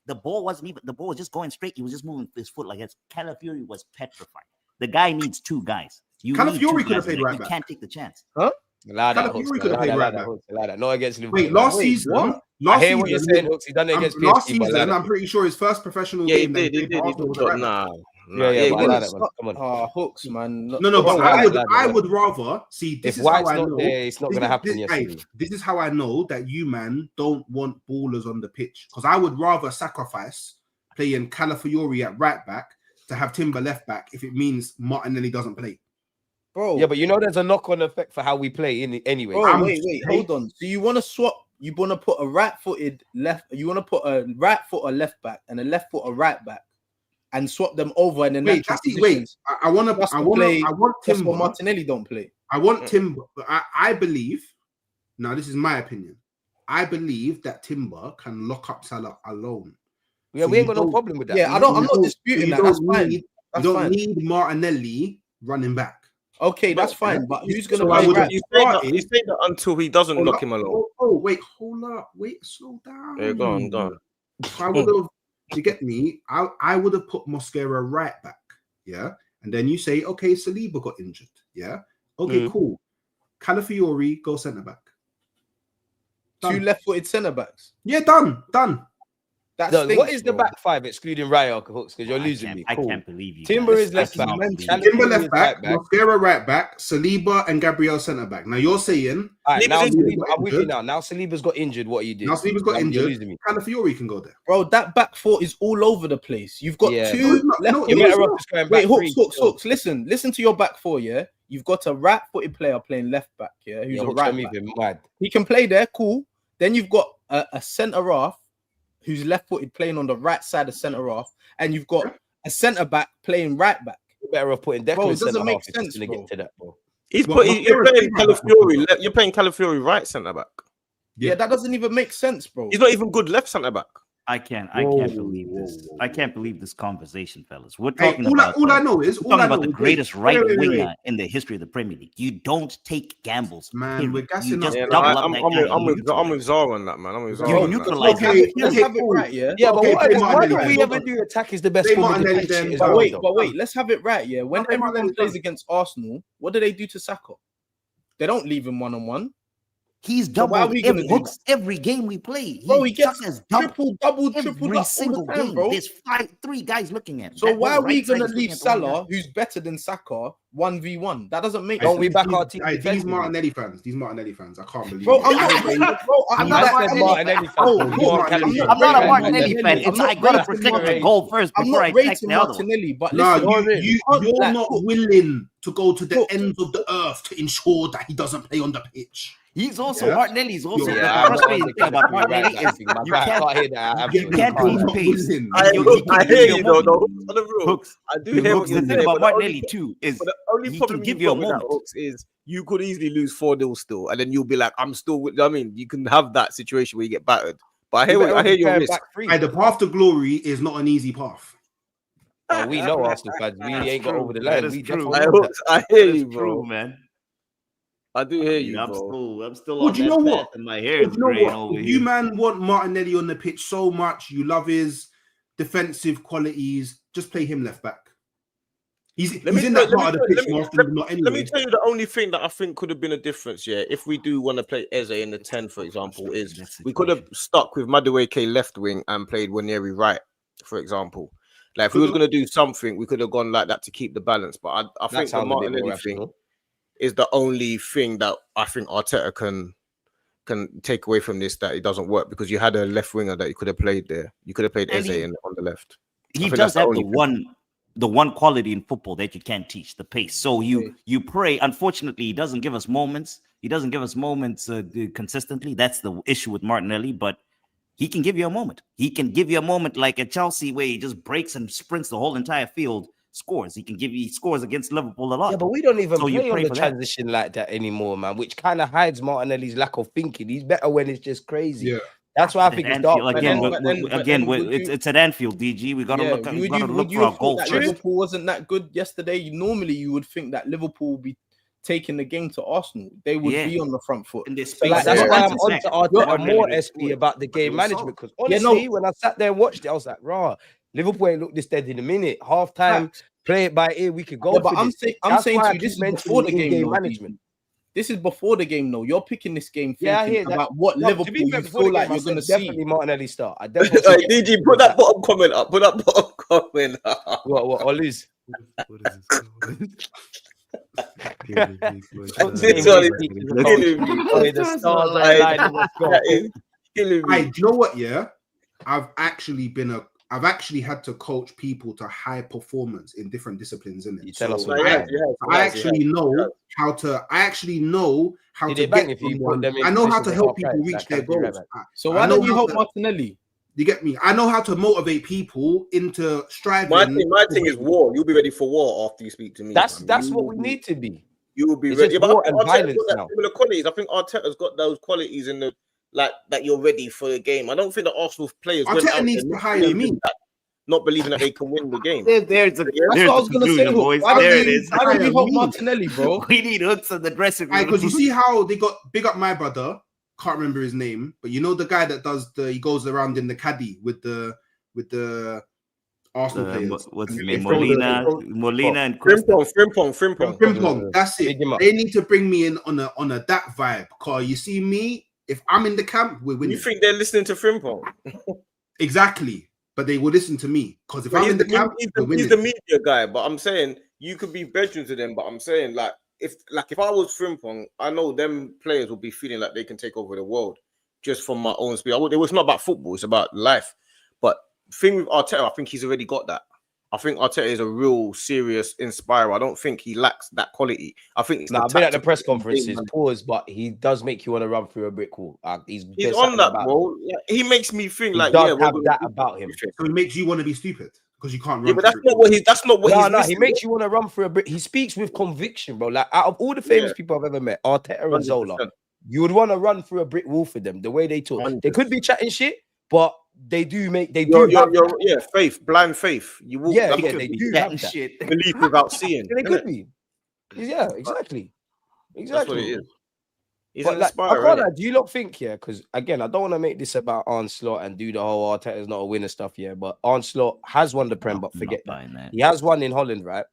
The ball wasn't even. The ball was just going straight. He was just moving his foot like this. Calafiori was petrified. The guy needs two guys. Calafiori could have played right You back. can't take the chance. Calafiori could have played right back. Not against Liverpool. Wait, last season, I hear what you're saying, Hooks. He done it against last PSG. season, I'm pretty sure his first professional Yeah, he game. did. He did. Nah. Yeah, but I Well, like it's that, man. not- Come on. Hooks, man. No, but I would rather see. This If is how White's I not know. there, it's not going to happen yesterday. This is how I know that you, man, don't want ballers on the pitch. Because I would rather sacrifice playing Calafiori at right back to have Timber left back if it means Martinelli doesn't play. Bro. Yeah, but you know there's a knock-on effect for how we play in anyway. Bro, wait, hold on. So you want to swap? You want to put a right-footed left? You want to put a right foot or left back and a left foot or right back, and swap them over and then Wait, I want Timber. Timber. Martinelli don't play. I want Timber. I believe. Now, this is my opinion. I believe that Timber can lock up Salah alone. Yeah, So we ain't you got no don't- problem with that. Yeah, I'm not disputing that. That's fine. You That's don't fine. need Martinelli running back. Okay, that's fine. But who's gonna So play right? You say that until he doesn't knock him alone. Wait, hold up. Wait, slow down. Yeah, go on. I would have, you get me? I would have put Mosquera right back. Yeah. And then you say, okay, Saliba got injured. Yeah. Okay, cool. Calafiori, go centre back. Two left-footed centre backs. Yeah, done. That No, stinks, what is the bro. back five excluding Raya, Hooks? Because you're losing me. I Cool. can't believe you. Timber guys. is left I back. cannot believe Timber you. Timber left is back, right back. Mosquera right back, Saliba and Gabriel centre back. Now you're saying All right, now Saliba's Saliba, I'm with you injured. now. Now Saliba's got injured. What you did? now Saliba's got You're injured. losing me. Calafiori can go there. Bro, that back four is all over the place. You've got Yeah. two left. You're No, better off just going Wait, back Hooks. Listen to your back four. Yeah, you've got a right-footed player playing left back. Yeah, who's a right back. Mad. He can play there. Cool. Then you've got a centre half who's left-footed playing on the right side of centre half, and you've got a centre back playing right back. You're better off putting Bro, Declan it doesn't centre make half if he's sense, gonna bro. get to that, bro. You're Well, playing Mosquera's Calafiori. You're playing Calafiori right centre back. Yeah, that doesn't even make sense, bro. He's not even good left centre back. I can't believe this. I can't believe this conversation, fellas. We're Hey, talking all about I know is we're talking about the greatest right winger in the history of the Premier League. You don't take gambles, Man, period. we're gassing You up. just Yeah, double up I'm that guy. with Zara on that, man. I'm with Zara. You on that. neutralize Okay, him. Let's have it right, yeah. Yeah, but Okay, why play don't Martinelli we then. ever do attack is the best Play form of Martinelli defense then. shit as But well, wait, though. let's have it right, yeah. When Okay, everyone Martinelli plays done. against Arsenal, what do they do to Saka? They don't leave him one-on-one. He's So why are doubled we gonna do every game we play. Bro, he gets Saka's triple up all every the single time, game. bro. There's three guys looking at him. So That why whole are we right side gonna is leave looking at the one Salah, who's better than Saka, 1v1? That doesn't make Don't sense. we back our team? These defensively? Martinelli fans, I can't believe Bro, it. I'm not I Martinelli. said Oh, Martinelli fan. I'm Go on, not- Callum. I'm I'm not a rating Martinelli fan. I'm It's not I gotta rating protect the Martinelli. goal first I'm before I not attack rating the other one. Martinelli, but Nah, listen, you're like, not look, willing to go to the look. ends of the earth to ensure that he doesn't play on the pitch. He's also Yeah. Martinelli's also Yeah, the I'm not frustrating thing about understanding Martinelli that is thing, man. you I can't can't hear that. you Absolutely can't can't. keep pace. willing. I can hear give you, you a though. moment. On the real, Hooks. I do hear what The you're thing saying. about but the Martinelli too is But the only he problem can give you've you a got with that, moment. Hooks, is you could easily lose 4-0 still, and then you'll be like, I'm still with. I mean, you can have that situation where you get battered. But I hear your risk. Hey, the path to glory is not an easy path. Oh, we know Arsenal fans. We ain't got over the line. That is We true. definitely know that. I hear That is you, bro. true, man. I do hear you, I'm bro. still Well, on do you that know path, what? and my hair is You know graying what? over If here. you man want Martinelli on the pitch so much, you love his defensive qualities, just play him left back. He's in that part of the pitch more often than not Let me anyway. tell you the only thing that I think could have been a difference, yeah, if we do want to play Eze in the 10, for example, is we could have stuck with Madueke left wing and played Waneri right for example. Like if we was gonna do something, we could have gone like that to keep the balance. But I think the Martinelli thing is the only thing that I think Arteta can take away from this, that it doesn't work, because you had a left winger that you could have played there. You could have played Eze on the left. He does have the one quality in football that you can't teach, the pace. So you pray. Unfortunately, he doesn't give us moments. He doesn't give us moments consistently. That's the issue with Martinelli. But he can give you a moment. He can give you a moment like at Chelsea where he just breaks and sprints the whole entire field, scores. He scores against Liverpool a lot. Yeah, but we don't even play on the transition like that anymore, man, which kind of hides Martinelli's lack of thinking. He's better when it's just crazy. Yeah. That's why I think it's dark. It's at Anfield, DG. We got to look for our goal. Liverpool wasn't that good yesterday. Normally, you would think that Liverpool would be taking the game to Arsenal. They would be on the front foot. That's why I'm on to Arteta more SP about the game management. Because honestly, when I sat there and watched it, I was like, rah, Liverpool ain't looked this dead in a minute. Half time, play it by ear, we could go. Yeah, but I'm saying to you, this is before the game management. This is before the game, though. You're picking this game thinking about what Liverpool you feel like you're going to see. Definitely Martinelli start. I definitely DG, put that bottom comment up. Put that bottom comment up. What, Ollie's? What is this? Do you know what? Yeah, I've actually had to coach people to high performance in different disciplines, isn't it? I actually know how to get someone. I know how to help people reach their goals. So why don't you help Martinelli? You get me? I know how to motivate people into striving. My thing is war. You'll be ready for war after you speak to me. That's what we need to be. You will be ready. But similar qualities. I think Arteta's got those qualities in the that you're ready for the game. I don't think the Arsenal players Arteta needs to hire me. Not believing that they can win the game. That's what I was going to say, boys. There it is. Why don't you help Martinelli, bro? We need hooks in the dressing room. Because you see how they got big up my brother. Can't remember his name, but you know the guy that he goes around in the caddy with the Arsenal players. What's his name? Molina and Frimpong. That's it. They need to bring me in on a that vibe. Because you see me, if I'm in the camp, we're winning. You think they're listening to Frimpong? Exactly. But they will listen to me. Because if I'm in the camp, he's the media guy. But I'm saying you could be bedroom to them. But I'm saying if I was Frimpong, I know them players will be feeling like they can take over the world just from my own speed. It was not about football; it's about life. But thing with Arteta, I think he's already got that. I think Arteta is a real serious inspirer. I don't think he lacks that quality. I think I've been at the press conferences, but he does make you want to run through a brick wall. He's on that, bro. Yeah, he makes me think have that about him. So it makes you want to be stupid. Because you can't run. Yeah, but that's not what he makes you want to run through a brick. He speaks with conviction, bro. Like out of all the famous people I've ever met, Arteta and 100%. Zola, you would want to run through a brick wall for them. The way they talk, 100%. They could be chatting shit, but they do blind faith. You will, they do have shit. Believe without seeing. They could be. Yeah, exactly. That's what it is. Do you lot think, because again, I don't want to make this about Arne Slot and do the whole Arteta's not a winner stuff, but Arne Slot has won the Prem, but forget that. He has won in Holland, right?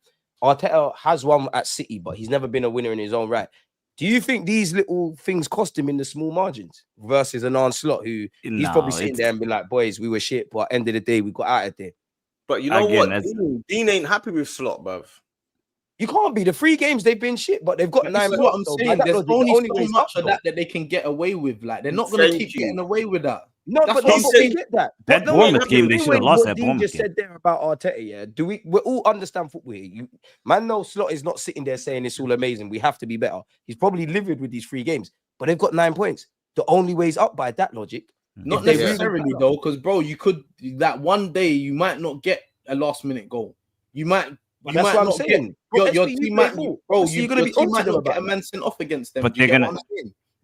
Arteta has won at City, but he's never been a winner in his own right. Do you think these little things cost him in the small margins versus an Arne Slot who he's probably sitting there and be like, boys, we were shit, but at the end of the day, we got out of there. But you know what? Dean ain't happy with Slot, bruv. You can't be. The 3 games they've been shit, but they've got 9 points. What I'm saying. There's only so much of that they can get away with. Like they're not going to keep getting away with that. No, but they get that. That Bournemouth game, they should have lost that Bournemouth game. Just said there about Arteta. We all understand football here. Man, no, Slot is not sitting there saying it's all amazing. We have to be better. He's probably livid with these 3 games, but they've got 9 points. The only way is up by that logic. Not necessarily though, because bro, you could that one day you might not get a last minute goal. You might. That's what I'm saying. Your team might, bro. You're gonna be might not get a man sent off against them. But they're gonna.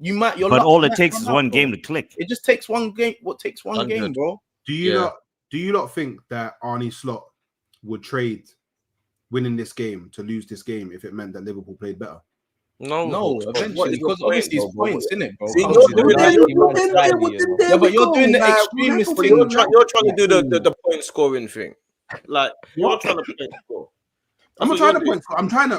You might. But all it takes is one game to click. It just takes one game. What takes one game, bro? Do you not think that Arne Slot would trade winning this game to lose this game if it meant that Liverpool played better? No, eventually, because obviously it's points, isn't it, bro? But you're doing the extremist thing. You're trying to do the point scoring thing. Like you're trying to play score. I'm That's not trying what to you're point.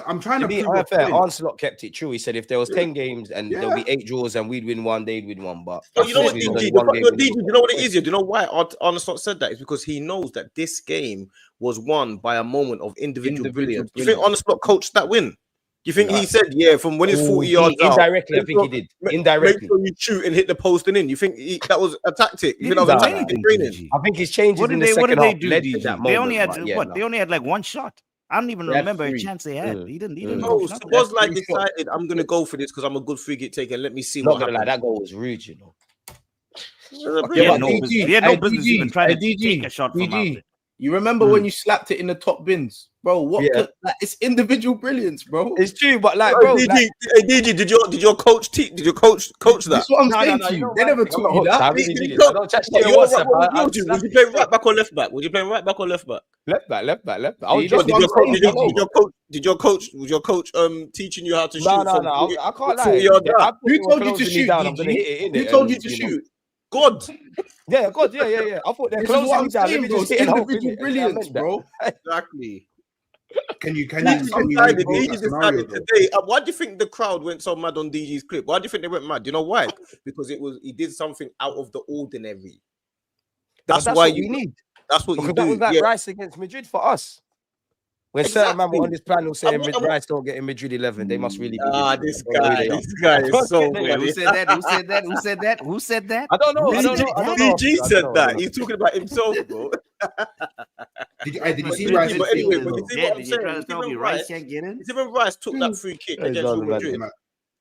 I'm trying To to be prove a unfair, point. Ancelot kept it true. He said if there was 10 games and there'll be 8 draws and we'd win one, they'd win one. But But you know what, unfortunately, DG? there's one game. DG, you know what it is? You know why Arnold said that? It's because he knows that this game was won by a moment of individual brilliance. Do you think Arnold coached that win? Do you think he said, yeah, from when it's 40 yards out? Indirectly, I think he did. Indirectly. Make sure you shoot and hit the post and in. You think that was a tactic? You think that was a tactic in training? I think his changes What in did the they? What second did they half do? led to DG? that They moment. only had but yeah, what? no. They only had like one shot. I don't even They had remember a 3. chance they had. He didn't. Oh, coach so nothing. it was like 3 shots. decided I'm gonna go for this because I'm a good free kick taker. Let me see Not what gonna lie, happens. that goal was rude, you know. He had but no DG, business. He had no hey, business DG, even trying to hey, take a shot from out DG. there. You remember when you slapped it in the top bins, bro? What? Yeah. Like, it's individual brilliance, bro. It's true, but like, Hey, bro, DG, like, hey, DG, did your coach did your coach that? That's what I'm no, saying no, to you you. know They what? never I'm taught not you hooked. I that. really did it. What I don't chat to you you're on WhatsApp. what I would you do? Would slapped you play it. right back or left back? Would you play right back or left back? Left back. I was See, just that's what I'm saying, Was your coach teaching you how to shoot? no. from I can't 40 lie. yards out? I thought they Who were told you to closing me shoot, down. I'm gonna DG? hit it in Who it. told and, you to know. shoot? God, Yeah, God, yeah. I thought they're This is what closing I'm me down. Let saying, me bro. just It's hit and hope. individual innit? brilliance, bro. exactly. Can you DG rephrase that scenario, decided though? today. Why do you think the crowd went so mad on DG's clip? Why do you think they went mad? Do you know why? Because he did something out of the ordinary. That's That's why what we need. That's what you Because that was do. like Yeah, Rice against Madrid for us. When certain man were on this panel saying what- Rice don't get in Madrid 11, they must really be. this I don't know who guy they are. is so Wait, funny. who said that? Who said that? Who said that? Who said that? I don't know. DG said that. He's talking about himself, bro. Did you But see DG, Rice? but anyway, but you see what I'm Did you saying? try to tell me Rice can't get in? You see when Rice took that free kick Yeah, against Real John, man. Madrid?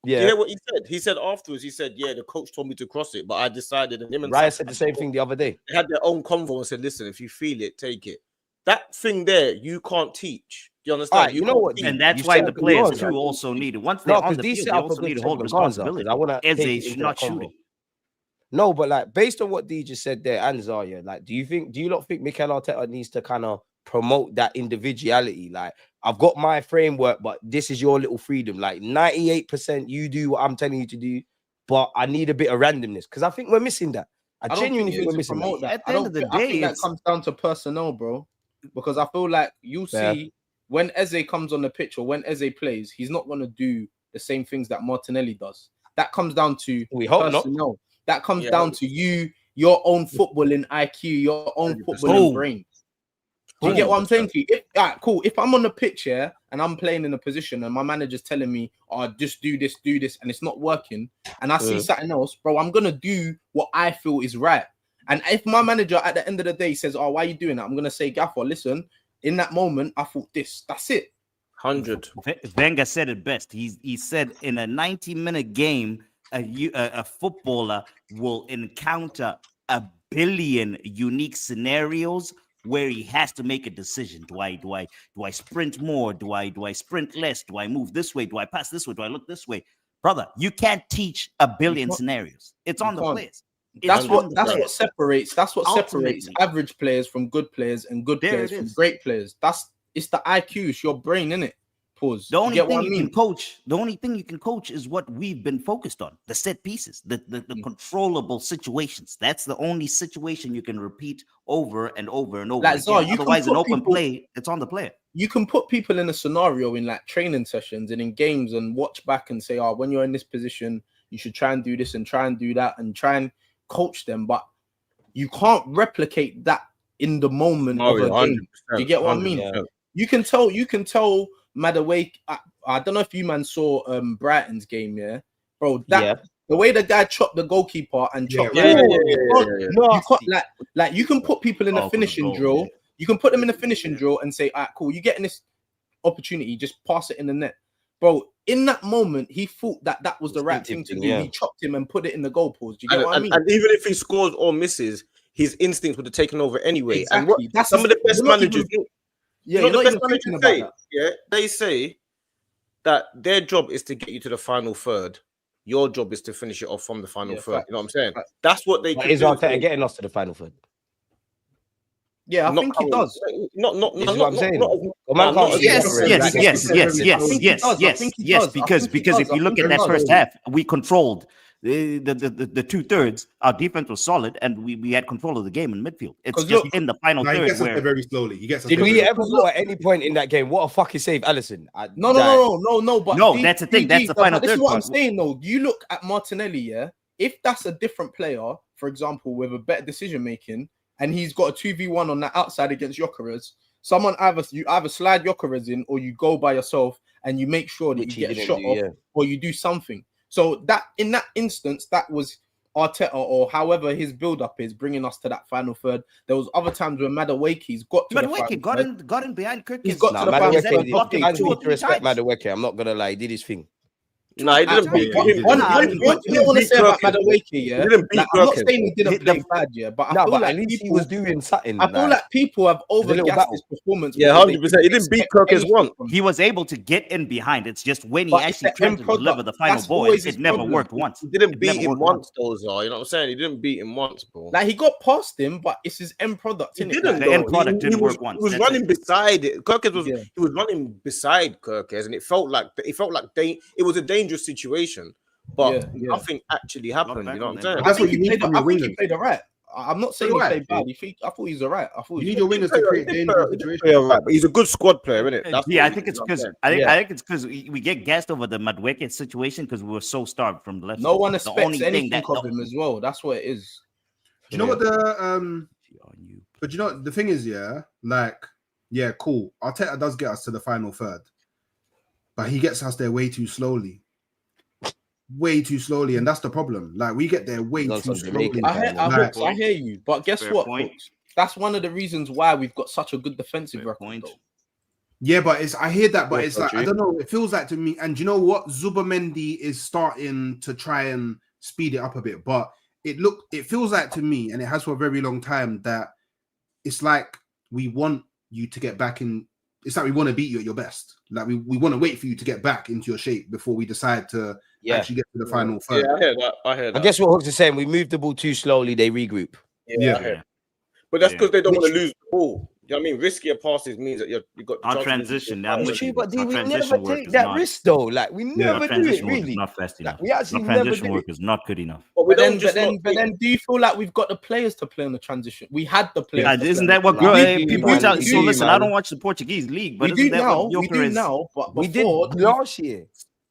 Yeah. You hear what he said? He said afterwards, yeah, the coach told me to cross it, but I decided, and him and Rice Sam said the same thing the other day. They had their own convo and said, listen, if you feel it, take it. That thing there, you can't teach. Do you understand? Alright, you know can't what, teach. And that's You why set the up a players goal, too right? also need it. Once they're No, on because the these field, set they up a also good need to hold segment, Gonza, responsibility. because I want to Eze take it should into not that shoot convo. it. No, but like based on what D just said there and Zaya, like, do you not think Mikel Arteta needs to kind of promote that individuality? Like, I've got my framework, but this is your little freedom. Like 98%, you do what I'm telling you to do, but I need a bit of randomness because I think we're missing that. I don't genuinely you think need we're to missing promote that. that. At the end of the I think day, that it's comes down to personnel, bro. Because I feel like you Yeah. see when Eze comes on the pitch or when Eze plays, he's not going to do the same things that Martinelli does. That comes down to We hope not. personnel. That comes Yeah, down to your own footballing IQ, your own 100%. footballing brain. Do you get what I'm 100%. saying to you? Cool. If I'm on the pitch here and I'm playing in a position and my manager's telling me, oh, just do this, and it's not working, and I see something else, bro, I'm gonna do what I feel is right. And if my manager at the end of the day says, oh, why are you doing that? I'm gonna say, Gaffer, listen, in that moment, I thought this. That's it. 100. Wenger said it best. He said in a 90-minute game, a footballer will encounter a billion unique scenarios where he has to make a decision. Do I sprint more? Do I sprint less? Do I move this way? Do I pass this way? Do I look this way? Brother, you can't teach a billion scenarios. It's on the players. That's what separates. That's what separates Ultimately. average players from good players and good There players it from is. great players. It's the IQ. It's your brain, innit? Pause. The You only get thing what I you mean? can coach, the only thing you can coach is what we've been focused on: the set pieces, the controllable situations. That's the only situation you can repeat over and over and over Like, again. Zar, you can Otherwise, in put open people- play, it's on the player. You can put people in a scenario in like training sessions and in games and watch back and say, oh, when you're in this position, you should try and do this and try and do that and try and coach them. But you can't replicate that in the moment of a game. Do you get what I mean? 100%. You can tell Madaway. I don't know if you man saw Brighton's game, yeah, bro. The way the guy chopped the goalkeeper and chopped, Yeah. you can't like you can put people in a Oh, finishing for the drill. goal, yeah. You can put them in a finishing drill and say, all right, cool, you're getting this opportunity, just pass it in the net, bro. In that moment, he thought that was the right thing to do. Yeah. He chopped him and put it in the goal post. Do you get what I mean? And even if he scores or misses, his instincts would have taken over anyway. Exactly. And what That's some of the best you're not managers even- do. Yeah, You know you're the not best even thinking managers about say, that. yeah, they say that their job is to get you to the final third. Your job is to finish it off from the final Yeah, third. fact. You know what I'm saying? Fact. That's what they But can is do. Arteta getting us to the final third? Yeah, I Not think he current- does. Not This is what I'm saying. Well, man not can't as- see Yes, different. yes, Like, yes, I think he does. I think he does. because I think he if you look does. at that first half, we controlled The 2/3, our defense was solid, and we had control of the game in midfield. It's 'Cause just look, in the final He third gets us there where very slowly. He gets us Did there we very ever know at any point in that game what a fucking save, Allison? No. But No, that's the thing. That's the final But this is third what I'm part. saying, though. You look at Martinelli, yeah. If that's a different player, for example, with a better decision making, and he's got a 2v1 on that outside against Gyökeres, you either slide Gyökeres in or you go by yourself and you make sure that Which you he get a didn't shot do, off yeah. or you do something. So that in that instance, that was Arteta or however his build-up is bringing us to that final third. There was other times when Madueke's got to the final third. got in behind Kirk. He's got to the final third. Blocking 2 or 3 respect times. Madueke. I'm not gonna lie, he did his thing. No, he didn't beat him. One thing I want to say about Madueke, yeah. He didn't beat I'm not Gherkin. saying he didn't play bad, yeah, but I No, feel but like at least he people was doing something. I feel like people have little overgassed battle. his performance. Yeah, because they 100%. He didn't beat expect Kirk as anything one. from him. He was able to get in behind. It's just when he But it's actually the tried end to product. deliver the final That's ball, always his it never problem. worked once. He didn't It beat never him worked once, though, Zah. You know what I'm saying? He didn't beat him once, bro. Like he got past him, but it's his end product. He innit? didn't. Like, The end though. product didn't was, work once. He was That's running it. beside it. Kirkes was. Yeah. He was running beside Kirkes, and it felt like it was a dangerous situation, but Yeah. nothing actually happened. You know what I'm saying? That's what you need played. from I your think he wingers. played alright. I'm not saying So he do I. played bad. I thought he was alright. I thought You he need was your wingers to create dangerous situations. But he's a good squad player, isn't it? Yeah, I think it's because I think it's because we get gassed over the Madueke situation because we were so starved from the left. no side. one The expects only thing anything that of him as well. That's what it is. Do you know what But you know the thing is, yeah, cool. Arteta does get us to the final third, but he gets us there way too slowly, and that's the problem. Like we get there way He's too on some slowly. Jamaican I hear you, but guess Fair what? point. Folks? That's one of the reasons why we've got such a good defensive Fair record. point. though. Yeah, but I hear that, but Yeah, it's like I true. don't know. It feels like to me, and you know what? Zubomendi is starting to try and speed it up a bit, but it feels like to me, and it has for a very long time, that it's like we want you to get back in. It's like we want to beat you at your best. Like we want to wait for you to get back into your shape before we decide to actually get to the final third. Yeah, I hear that. I guess what Hooks is saying, we move the ball too slowly, they regroup. Yeah. I hear. But that's Yeah. because they don't want to lose the ball. You know what I mean? Riskier passes means that you got Our judgment. transition, I'm with you. But Our we transition never work take is that not- risk though. Like we Our never do it transition work is really. not fast enough. Like, we actually Our never transition do work it. is not good enough. But we But don't then, just but then, do you feel like we've got the players to play on the transition? We had the players. Yeah, to isn't play that on what the transition. people man, tell? we So do, listen, man. I don't watch the Portuguese league, but We do isn't that now. what We Joker do is? now. But We did before, last year.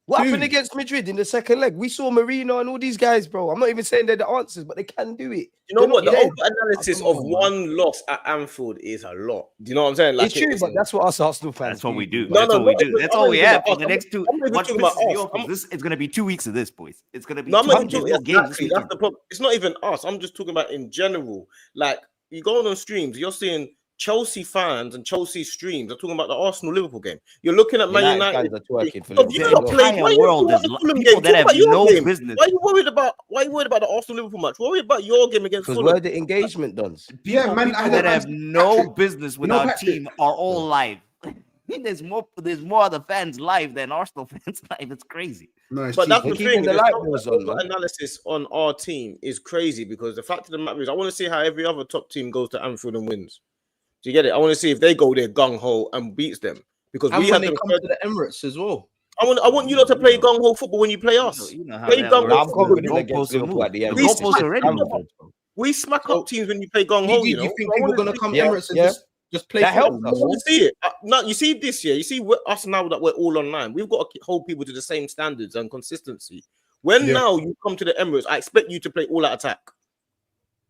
What happened Dude. against Madrid in the second leg? We saw Marino and all these guys, bro. I'm not even saying they're the answers, but they can do it. You know They're what? not The dead. over-analysis I don't of know, man. one loss at Anfield is a lot. Do you know what I'm saying? Like It's true, but that's what us Arsenal fans That's what we do. No, That's no, what we no, do. but That's I'm all not we even have talking for the about next two. I'm not even What talking about pisses me us. off is this? It's gonna be 2 weeks of this, boys. It's gonna be No, I'm 2 not even weeks. talking There's no games this exactly. That's weekend. the problem. It's not even us. I'm just talking about in general. Like you go on streams, you're seeing Chelsea fans and Chelsea streams are talking about the Arsenal-Liverpool game. You're looking at Man United United. fans are twerking for So Liverpool. you The lot as well. played. entire Why are you world talking is about the Fulham people game? that Talk have about your no game. business. Why are you worried about the Arsenal-Liverpool match? Worried about your game against Because Fulham. where the engagement done. Yeah, man, People I that don't have understand. no Patrick, business with you know, our Patrick. team are all live. There's more other fans live than Arsenal fans live. It's crazy. No, it's But that's cheeky. the keeping thing. the There's light no bills on, man. analysis on our team is crazy because the fact of the matter is, I want to see how every other top team goes to Anfield and wins. Do you get it? I want to see if they go there gung ho and beats them because And we when have they them. come to the Emirates as well. I want you lot to play gung ho football when you play us. You know how Play that gung works. ho I'm football. confident The against goalposts will Liverpool move. at the The end. goalposts already moved. We smack up teams when you play gung ho. Do You you know. think So I people are wanna going to see- come Yeah, Emirates and yeah. just play That helps football? us. I want to see it. No, you see this year. You see us now that we're all online. We've got to hold people to the same standards and consistency. When Yeah. now you come to the Emirates, I expect you to play all out attack.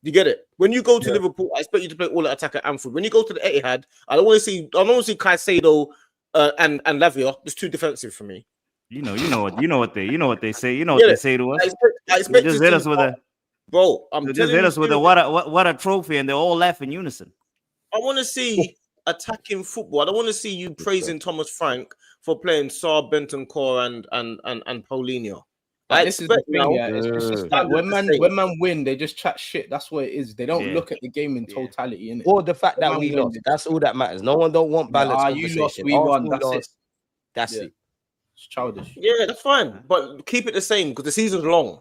You get it? When you go to Liverpool, I expect you to play all out attack at Anfield. When you go to the Etihad, I don't want to see Caicedo and Lavia. It's too defensive for me. You know what they say. You know Yeah. what they say to us. I They expect just to hit see- us with a bro. I'm they just telling hit you, us with a what a trophy, and they all laugh in unison. I want to see attacking football. I don't want to see you praising Thomas Frank for playing Saar, Bentancur, and Paulinho. I This is the expect thing, now. yeah. It's just like Standard when the same. man win, they just chat shit. That's what it is. They don't Yeah. look at the game in Yeah. totality, innit? Or the fact that Man we win. lost. That's all that matters. No one don't want balance you conversation. lost, we won. Arsenal That's it. lost. That's Yeah. it. It's childish. Yeah, that's fine, but keep it the same because the season's long.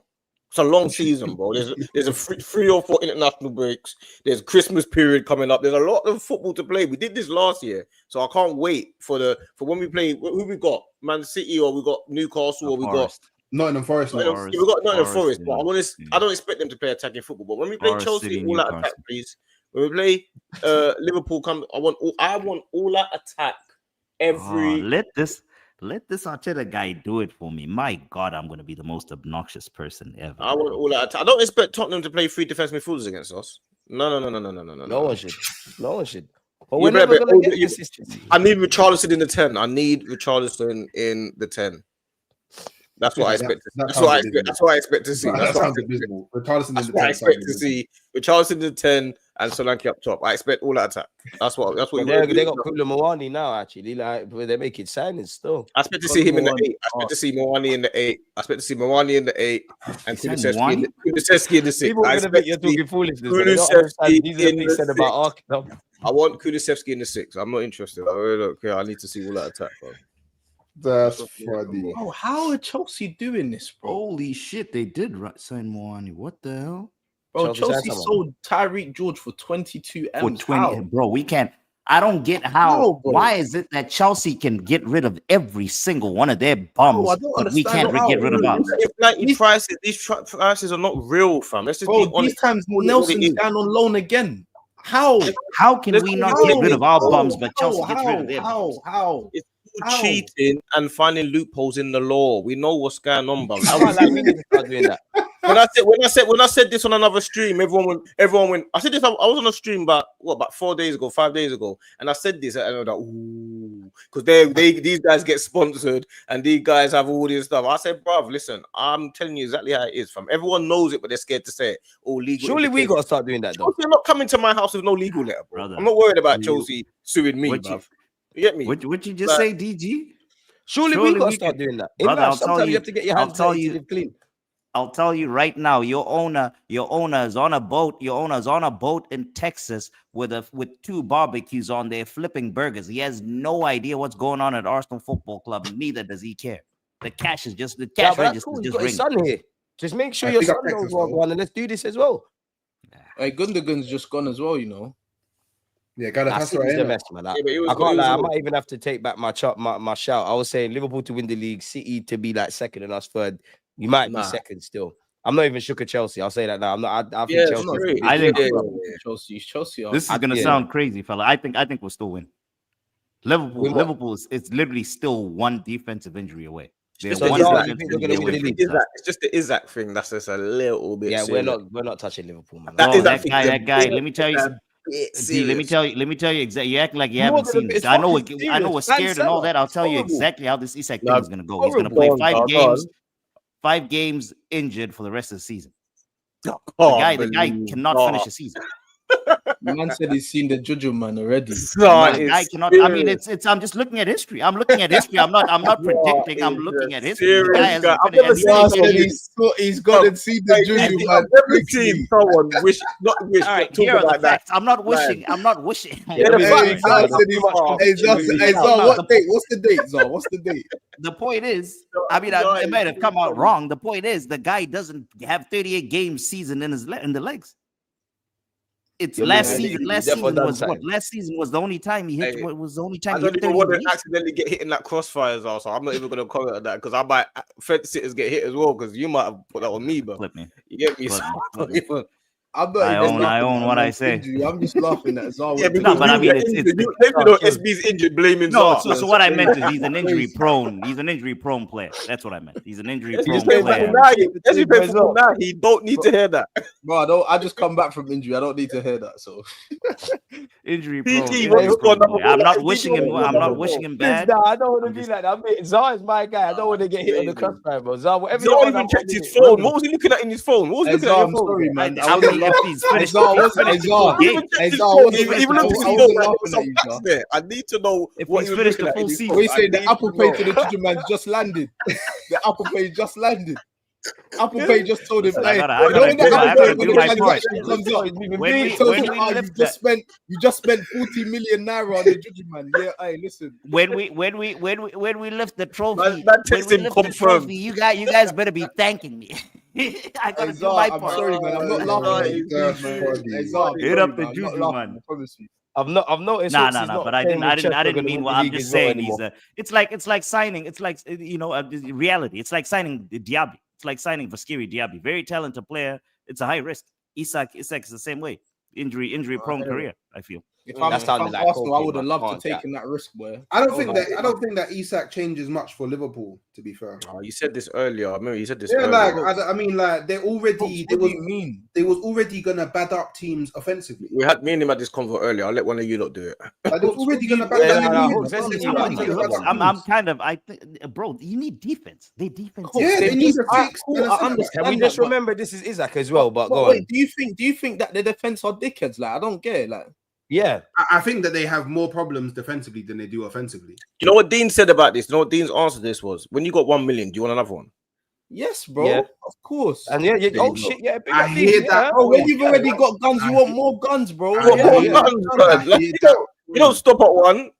It's a long season, bro. There's a three or four international breaks. There's Christmas period coming up. There's a lot of football to play. We did this last year, so I can't wait for when we play. Who we got? Man City, or we got Newcastle, or we got Forest. Nottingham Forest. Forest. No. We've got Nottingham Forest, Forest, but I don't expect them to play attacking football. But when we play Forest Chelsea, City, all out attack, Newcastle. please. When we play Liverpool, I want all out attack every. Let this Arteta guy do it for me. My God, I'm going to be the most obnoxious person ever. I want all out attack. I don't expect Tottenham to play 3 defense midfielders against us. No. No one should. No one should. But You we're better never be- gonna get consistency. I need Richarlison in the 10. I need Richarlison in the 10. That's what I expect. That's what I expect. That's what I expect to see. That That's what I sounds expect. abysmal. Richarlison in That's the what I 10 expect sounds to abysmal. see. Richarlison in the 10 and Solanke up top. I expect all that attack. That's what. But you they wanna do. got Kula Mwani now, actually. Like, but they're making signings still. I expect to see him in the Mwani. 8. I expect to see Mwani in the 8. I expect to see Mwani in the 8 and Is that Kulusevski in Mwani? the 6. People are I gonna think expect you're to see talking foolishness. Kulusevski They don't understand. These are the in things the said about 6. Arsenal. I want Kulusevski in the 6. I'm not interested. I really don't care. I need to see all that attack, bro. That's funny. Oh, how are Chelsea doing this, bro? Holy shit, they did sign Moani. What the hell? Bro, Chelsea Chelsea signed sold Tyreek George for 22 For M's. 20, How? bro, we can't. I don't get how. How, bro? Why is it that Chelsea can get rid of every single one of their bums, I don't but we understand can't how. get rid of ours? These prices are not real, fam. Let's just be Bro, honest. these times What it Nelson's is. down on loan again. How? How can we not get rid of our bums, but Chelsea gets rid of their bums? How? It's How? cheating and finding loopholes in the law. We know what's going on, bro. I can't lie, we need to start doing that. When I said this on another stream, everyone went. I said this. I was on a stream about 5 days ago, and I said this, and I was like, ooh, because these guys get sponsored, and these guys have all this stuff. I said, bruv, listen, I'm telling you exactly how it is, fam. Everyone knows it, but they're scared to say it. All legal. Surely we gotta start doing that though. Chelsea are not coming to my house with no legal letter, bro. Brother. I'm not worried about Chelsea suing me, What bruv. You get me? What you just say, DG? Surely we gotta start doing that. In Brother, life, I'll tell sometimes you you- have to get your I'll hands tell dirty you- to live clean. I'll tell you right now, your owner is on a boat. Your owner is on a boat in Texas with 2 barbecues on there, flipping burgers. He has no idea what's going on at Arsenal Football Club, and neither does he care. The cash Yeah, register but that's is cool. He's just got his ringing. son here. Just make sure I your think I son knows Texas, what's though. going on, and let's do this as well. Hey, Gundogan's just gone as well, you know. Yeah, That's Galatasaray. the innit? mess, man. Yeah, but it was- I it can't was lie. I all- might even have to take back my shout. I was saying Liverpool to win the league, City to be like second and us third. You might Nah. be second still. I'm not even shook at Chelsea. I'll say that now. I'm not. I think Yeah, Chelsea. it's great. I think- Chelsea are. This is gonna yeah. sound crazy, fella. I think we'll still win. Win what? Liverpool is it's literally still one defensive injury away. They're Just So one Isaac, you defensive think they're injury gonna away win the from league? disaster. It's just the Isaac thing that's just a little bit. Yeah, serious. we're not touching Liverpool, man. Bro, Is that that guy. bit- Let me tell you. that bit D, let me serious. tell you exactly. You acting like you More haven't than a seen bit, this. it's I know fucking we're serious. scared and all Van that. I'll tell you horrible. exactly how this Isak Nah, thing is gonna go. He's gonna horrible. play 5 Oh, games, 5 games injured for the rest of the season. The guy cannot finish the season. Man said he's seen the Juju man already. The guy cannot. I mean, it's. I'm just looking at history. I'm looking at history. I'm not predicting. I'm looking at history. The guy hasn't I've never finished. seen and someone- He's gone and seen the Juju man. I've never seen someone wish, not wish, All right, but talk here are the about that. facts. I'm not wishing. I'm not wishing. Yeah, the Hey, fact- Zah said too much Hey, Zah, confidence. hey, Zah, what date? What's the date, Zah? What's the date? The point is, I mean, it might have come out wrong. The point is, the guy doesn't have 38 game season in the legs. It's Yeah, last man, season. he Last definitely season done was what? something. Last season was the only time he hit. Hey, What was the only I time he don't hit even 30 want to games? accidentally get hit in that crossfires, also. I'm not even going to comment on that because I might fence sitters get hit as well because you might have put that on me, but Flip me. you get me. Flip So me, I'm flip not me. even- I'm not I even own laughing what at I say. injury. I'm just laughing at Zah. Yeah, with because the- but I mean, you it's- get it's- injured. Let me know SB's injured, blaming No, Zah. so what I meant is he's an injury prone. He's an injury prone player. That's what I meant. He's an injury SB's prone playing player. football now. SB's playing football now. He don't need to hear that. Bro, I just come back from injury. I don't need to hear that. So Injury prone. PG, injury what you prone got, player. I'm not PG, wishing him. what you I'm got, not wishing him bad. Nah, I don't want to I'm be just- like that. Zah is my guy. I don't want to get hit on the Amazing. crossfire, bro. Zah, whatever. Zah you want, even I'm checked doing his it. phone. What was he looking at in his phone? What was he Hey, looking Zah, at I'm your phone? sorry, man. How many FPs finished? Zah, He finished the full Zah, game. Even checked Hey, his Zah, phone. what's Even the- even looked at his I phone. wasn't Like, laughing some at you, facts Zah. there. I need to know If what he's he was finished looking the at full in his season. phone. What you I saying? The need Apple to Pay know. to the Juju man just landed. The Apple Pay just landed. Apple Pay just told him, Listen, I hey, gotta you know when do the my- I Apple gotta Pay, when do the my part. transaction comes up, When we it tells when you, we you lift just that, spent 40 million naira on the Juju man. Yeah, hey, listen. when we lift the trophy, Man when text we him lift the confirmed. trophy, you guys better be thanking me. I gotta Hey, do Zah, my I'm part. sorry, man. I'm not Oh, laughing at Zah you, is man. funny. Hey, Zah, I'm Hit sorry, up the man. I'm not Juju, laughing, man. I promise you. I've noticed. No, Hooks is not but I playing didn't. with I Chelsea, didn't gonna mean win what the I'm league just as well saying. anymore. It's like signing. It's like reality. It's like signing Diaby. It's like signing Vaskiri Diaby. Very talented player. It's a high risk. Isak is the same way. Injury prone career. I feel. If That I'm sounded like Arsenal, I cocaine, would have man. loved Come to on, take Jack. in that risk, boy. I don't think that Isak changes much for Liverpool. To be fair, Oh, you said this earlier. I remember you said this yeah, earlier. like I mean, like they're already What do you mean? they was already gonna bad up teams offensively. We had me and him at this convo earlier. I'll let one of you lot do it. Like they was already gonna bad Yeah, up no, teams. Hooks, let's They hear was you, already man. gonna bad up I'm teams. kind of. Bro, you need defense. They defense. Yeah, they need a six. Cool, and a I centre-back. understand. Can we just remember this is Isaac as well? But go wait, on. do you think that the defense are dickheads? Like, I don't get it. Like, Yeah, I think that they have more problems defensively than they do offensively. You know what Dean said about this? You know what Dean's answer to this was? When you got 1 million, do you want another one? yes, bro, Yeah. of course. and yeah. There Oh you shit, yeah. Big I up hear Dean, that. yeah. Oh, when you've Yeah. already got guns, you I want hear- more guns, bro. I You want hear more that. guns, I man. Like, hear you that. don't stop at one.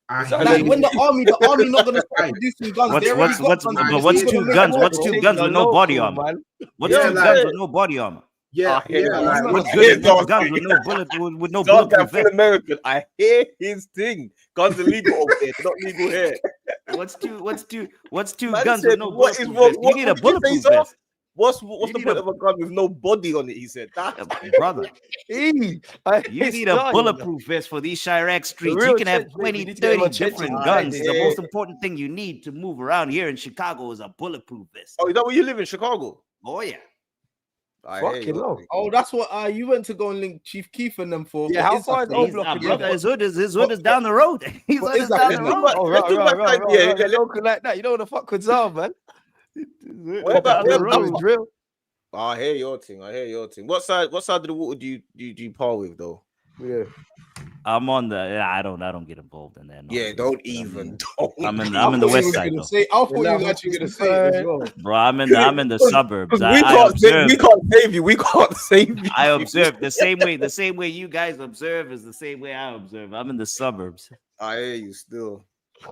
I Like, Like hear when the army not gonna start Aye. producing guns. What's They already got what's guns. but They're what's still two gonna make guns? more, What's bro. two guns with no body armor? man. What's Yeah, two like- guns with no body armor? yeah, I hear yeah. it. Like, What's I good? hear Two Darcy. guns with no Dark bulletproof and full vest. American. I hear his thing. Guns are legal over there. They're not legal here. What's two Man guns said, with no what is bulletproof wrong? vest? You need a What did he say, bulletproof sir? vest, What's You the need point a- of a gun with no body on it? He said. That brother. You need a bulletproof vest for these Chirac streets. real You can have trench, baby. 20, You need to get them 30 on trenches. different I guns. The hear most it. important thing you need to move around here in Chicago is a bulletproof vest. Oh, is that where you live in Chicago? Oh yeah. I hear Fucking you. hell. Oh, that's what you went to go and link Chief Keef and them for. Yeah, how What far that is for? Old Block again? Brother, his hood is down the road. His What hood is is that down then? the road. Oh, Let's right, do right, back right, idea. right, right. Local like that. You know what the fuck could sound, man. Where down the road. Drill. I hear your thing. What side of the water do you par with though? Yeah. I'm on the. I don't get involved in that. Yeah, nonsense. don't even. I'm in I the thought you west was side gonna though, say. I thought you was Nah, actually gonna it's say it as fine. well. bro. I'm in the suburbs. We I can't observe. save you. We can't save you. I observe the same way you guys observe is the same way I observe. I'm in the suburbs. I hear you still.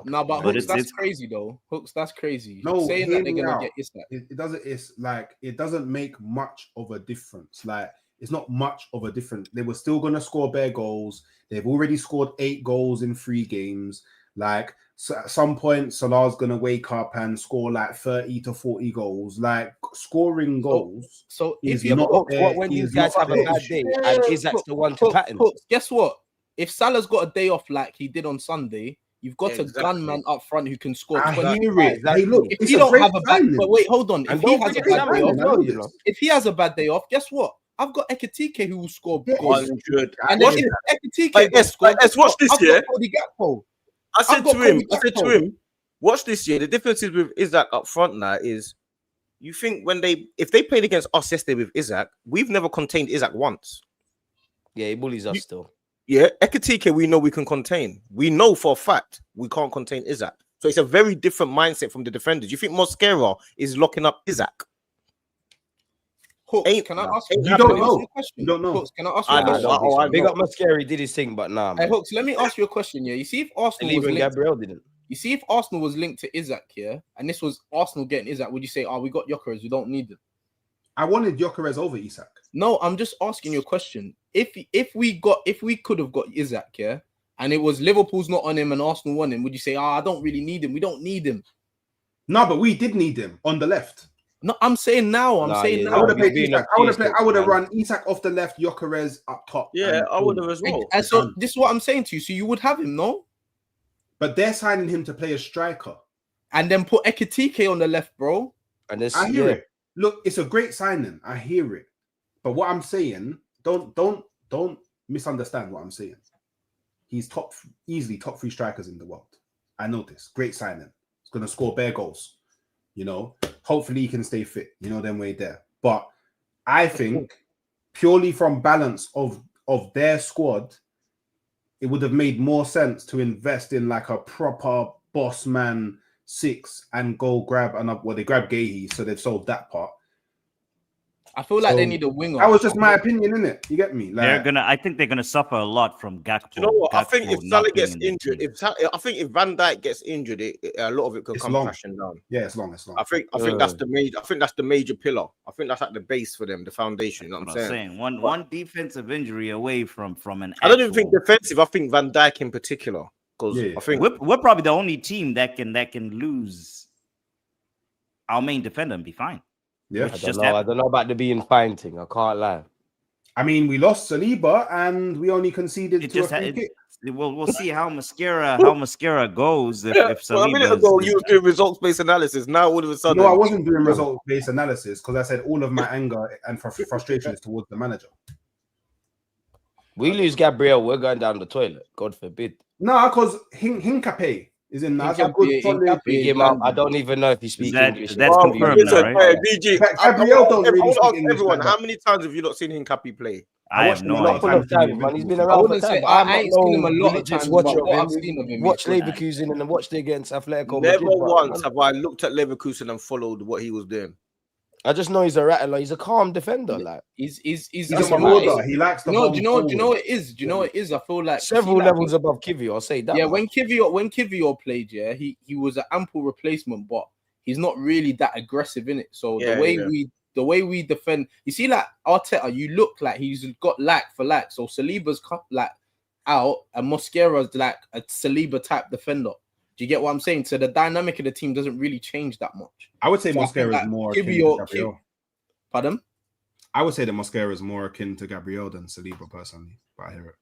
No, but But Hooks, it's- that's crazy though. Hooks, that's crazy. No, saying hear that they're me gonna out. get Isak. It doesn't. It's like it doesn't make much of a difference. Like it's not much of a difference. They were still gonna score bare goals. They've already scored 8 goals in 3 games. Like so at some point, Salah's gonna wake up and score like 30 to 40 goals. Like scoring goals. So Is if you not Hooks, there, what when these is guys not have a there. bad day Yeah, and Isaac's the one to pattern? Hooks, guess what? If Salah's got a day off like he did on Sunday, you've got Exactly. a gunman up front who can score I 20. hear it. Hey, look, If it's he a don't great have a bad, signing. but wait, hold on. And If he don't has a forget bad day Samuel off, as I well, know you this. know. if he has a bad day off, guess what? I've got Ekitike who will score goals. 100. And Watch then it. if Ekitike Like, gets scored, let's watch this, I've got yeah? Cody Gakpo. I said I've got to him, Cody watch this year. The difference is with Isaac up front now is you think if they played against us yesterday with Isaac, we've never contained Isaac once. Yeah, he bullies us still. Yeah, Ekitike, we know we can contain. We know for a fact we can't contain Isaac. So it's a very different mindset from the defenders. You think Mosquera is locking up Isaac? Hooks, Ain't- can I ask ain't you? You don't can I ask know. you a question? You don't know. Hooks, can I ask you I a know. question? I Big know. up Mascari did his thing, but nah, Hey, man. Hooks, let me ask you a question. Yeah, you see if Arsenal And was even linked, Gabriel didn't. you see if Arsenal was linked to Isaac here, and this was Arsenal getting Isaac, would you say, "Oh, we got Gyökeres, we don't need them"? I wanted Gyökeres over Isak. No, I'm just asking you a question. If we could have got Isaac, yeah, and it was Liverpool's not on him and Arsenal won him, would you say, I don't really need him? We don't need him. No, but we did need him on the left. No, I'm saying now. Nah, I'm saying yeah, I now. would have he's played being Isak. a beast, I would have man. run Isak off the left, Gyökeres up top. Yeah, and I would have as well. And so this is what I'm saying to you. So you would have him, no? But they're signing him to play a striker. And then put Ekitike on the left, bro. And this, I hear yeah. it. Look, it's a great signing. I hear it. But what I'm saying, don't misunderstand what I'm saying. He's easily top 3 strikers in the world. I know this. Great signing. He's gonna score bare goals. You know, hopefully he can stay fit. You know, them way there. But I think purely from balance of their squad, it would have made more sense to invest in like a proper boss man 6 and go grab another. Well, they grabbed Gahey, so they've solved that part. I feel like So, they need a winger. That was just my opinion, innit? You get me? Like, I think they're gonna suffer a lot from Gakpo. You know what? I think Gakpo if not Salah being gets in the injured, team. I think if Van Dijk gets injured, a lot of it could It's come long. crashing down. yeah, it's long. I think that's the major. I think that's the major pillar. I think that's like the base for them, the foundation. You know what I'm saying? One defensive injury away from an. I don't even think defensive. I think Van Dijk in particular, because Yeah. I think we're probably the only team that can lose our main defender and be fine. Yeah. Which I just don't know. I happened. don't know about the being fine thing. I can't lie. I mean, we lost Saliba and we only conceded It to a just free kick. we'll see how Mascara goes if well, a minute Saliba ago you was doing results-based analysis. Now all of a sudden, No, I wasn't doing result-based analysis because I said all of my anger and frustration is towards the manager. We lose Gabriel, we're going down the toilet. God forbid. No, because Hincapié is in. That's a good solid. Big him up. I don't even know if he speaks English. That's Well, confirmed listen, now, right? BG, Gabriel don't really I speak would ask English everyone, like how that. many times have you not seen Hincapié play? I watched have him no a lot Not of full idea. of time, man. He's been around I for wouldn't time. say but I I'm ain't not seen him a no lot of religious times. watcher But of what him. I've seen of him, Watch he's good. Leverkusen and watched it against Atletico Never Madrid, but once have I looked at Leverkusen and followed what he was doing. I just know he's a rattler. He's a calm defender. Like He's He's on a my mind. forwarder. He likes the Do ball you forward. know what it is? Do you know what it is? I feel like several see, like, levels above Kivio. I'll say that. Yeah, much. when Kivior played, yeah, he was an ample replacement, but he's not really that aggressive in it. So Yeah, the way we defend, you see, like Arteta, you look like he's got lack for lack. So Saliba's like out, and Mosquera's like a Saliba type defender. Do you get what I'm saying? So the dynamic of the team doesn't really change that much. I would say So I think Mosquera is that more akin to Kivior, Gabriel. pardon? I would say that Mosquera is more akin to Gabriel than Saliba personally, but I hear it.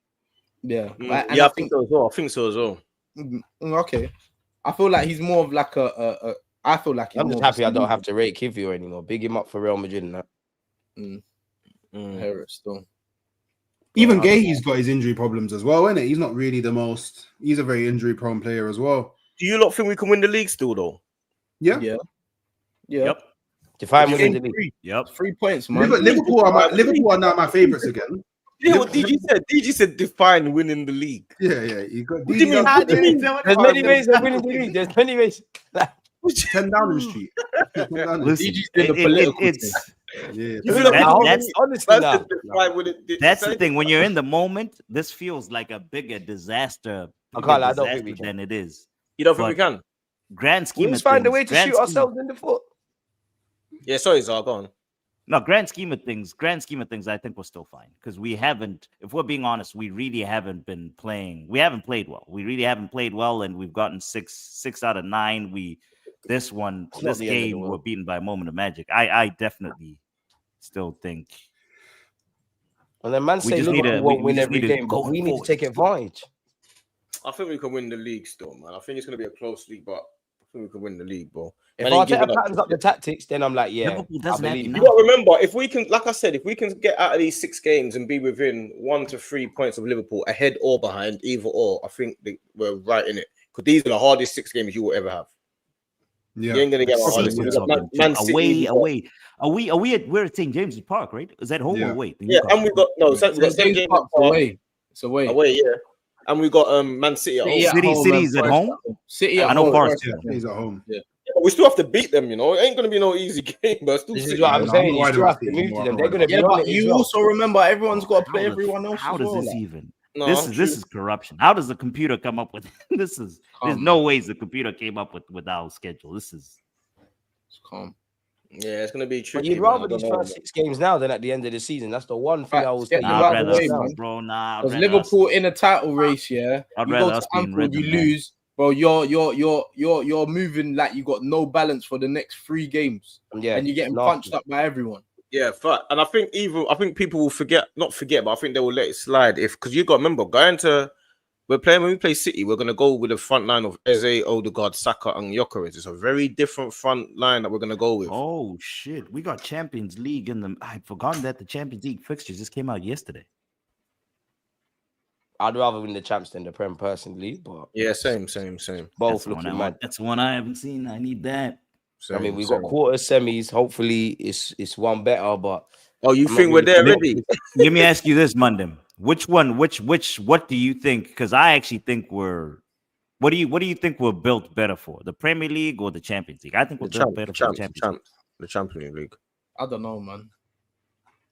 Yeah, I think so as well. I think so as well. Okay, I feel like he's more of like a I feel like he's I'm just more of a happy I don't Saliba. have to rate Kivio anymore. Big him up for Real Madrid and that. I hear it still. Even Gay's got his injury problems as well, isn't it? He's not really the most. He's a very injury-prone player as well. Do you lot think we can win the league still, though? Yeah. Yep. Define winning the league. Yep. 3 points, man. Liverpool are now my favourites again. You know what DG said? DG said define winning the league. Yeah. You got. What do you mean? How do you mean? There's many ways of winning the league. There's many ways. 10 Downing Street. 10 Downing Listen, DG's did the political it's Yeah. You feel like honestly, now. that's the thing. When you're in the moment, this feels like a bigger disaster, I can't lie, I don't think we can. than it is. You don't think we can? Grand scheme We'll of just find a things, way to grand shoot scheme- ourselves in the foot. Yeah, sorry, Zar, go on. No, grand scheme of things, I think we're still fine because we haven't. If we're being honest, we really haven't been playing. We haven't played well. We really haven't played well, and we've gotten six out of 9. This not game the end of the world. we're beaten by a moment of magic. I definitely still think. And then man We say just need Liverpool to- won't we win just every need to game, go but we need to forward. take advantage. I think we can win the league still, man. I think it's going to be a close league, but I think we can win the league, bro. If Man ain't Arteta giving up. patterns up the tactics, then I'm like, yeah, Liverpool I doesn't have believe enough. You got to remember, if we can, like I said, if we can get out of these 6 games and be within 1 to 3 points of Liverpool, ahead or behind, either or, I think we're right in it. Because these are the hardest 6 games you will ever have. Yeah. You ain't gonna get Let's one. see, we're Honestly. talking Man City, away. We're at St. James's Park, right? Is that home Yeah. or away? Yeah, and we got we got St. James Park away. It's away. away, yeah, and we got Man City at home. City at home City's and at home. City at I know home. Forest. He's at home. Yeah, but we still have to beat them. You know, it ain't gonna be no easy game. But still, This is City. what I'm no, saying. I'm You worried still about have to City. move to I'm them. They're worried going to be Yeah, on but it as you well. also remember everyone's got to play everyone else. How as does well, this like. even? No, This is corruption. How does the computer come up with this? There's Calm, no ways the computer came up with our schedule. This is It's calm. Yeah, it's gonna be But tricky. you'd man. I rather don't these know, first man. 6 games now than at the end of the season. That's the one thing Right, I will get say. them I'd out of rather the way, us, man. bro. Nah, Because Liverpool in a title race, yeah. I'd You rather go to us be in Anfield, you rhythm, man. lose, bro. You're moving like you got no balance for the next 3 games, Yeah, and you're getting nasty. punched up by everyone. Yeah, fact. And I think people will not forget, but I think they will let it slide because you got to remember when we play City, we're gonna go with the front line of Eze, Odegaard, Saka, and Gyökeres. It's a very different front line that we're gonna go with. Oh shit, we got Champions League in the. I'd forgotten that the Champions League fixtures just came out yesterday. I'd rather win the champs than the Prem personally, but Yeah, same. both That's the one looking I mad. want. That's the one I haven't seen. I need that. I mean, we've same. got quarters, semis. Hopefully, it's one better, but Oh, you I'm think not we're really there convinced. already? Let me ask you this, Mundum. What do you think? Because I actually think what do you think we're built better for? The Premier League or the Champions League? I think we're built better for the Champions League. The Champions League. I don't know, man.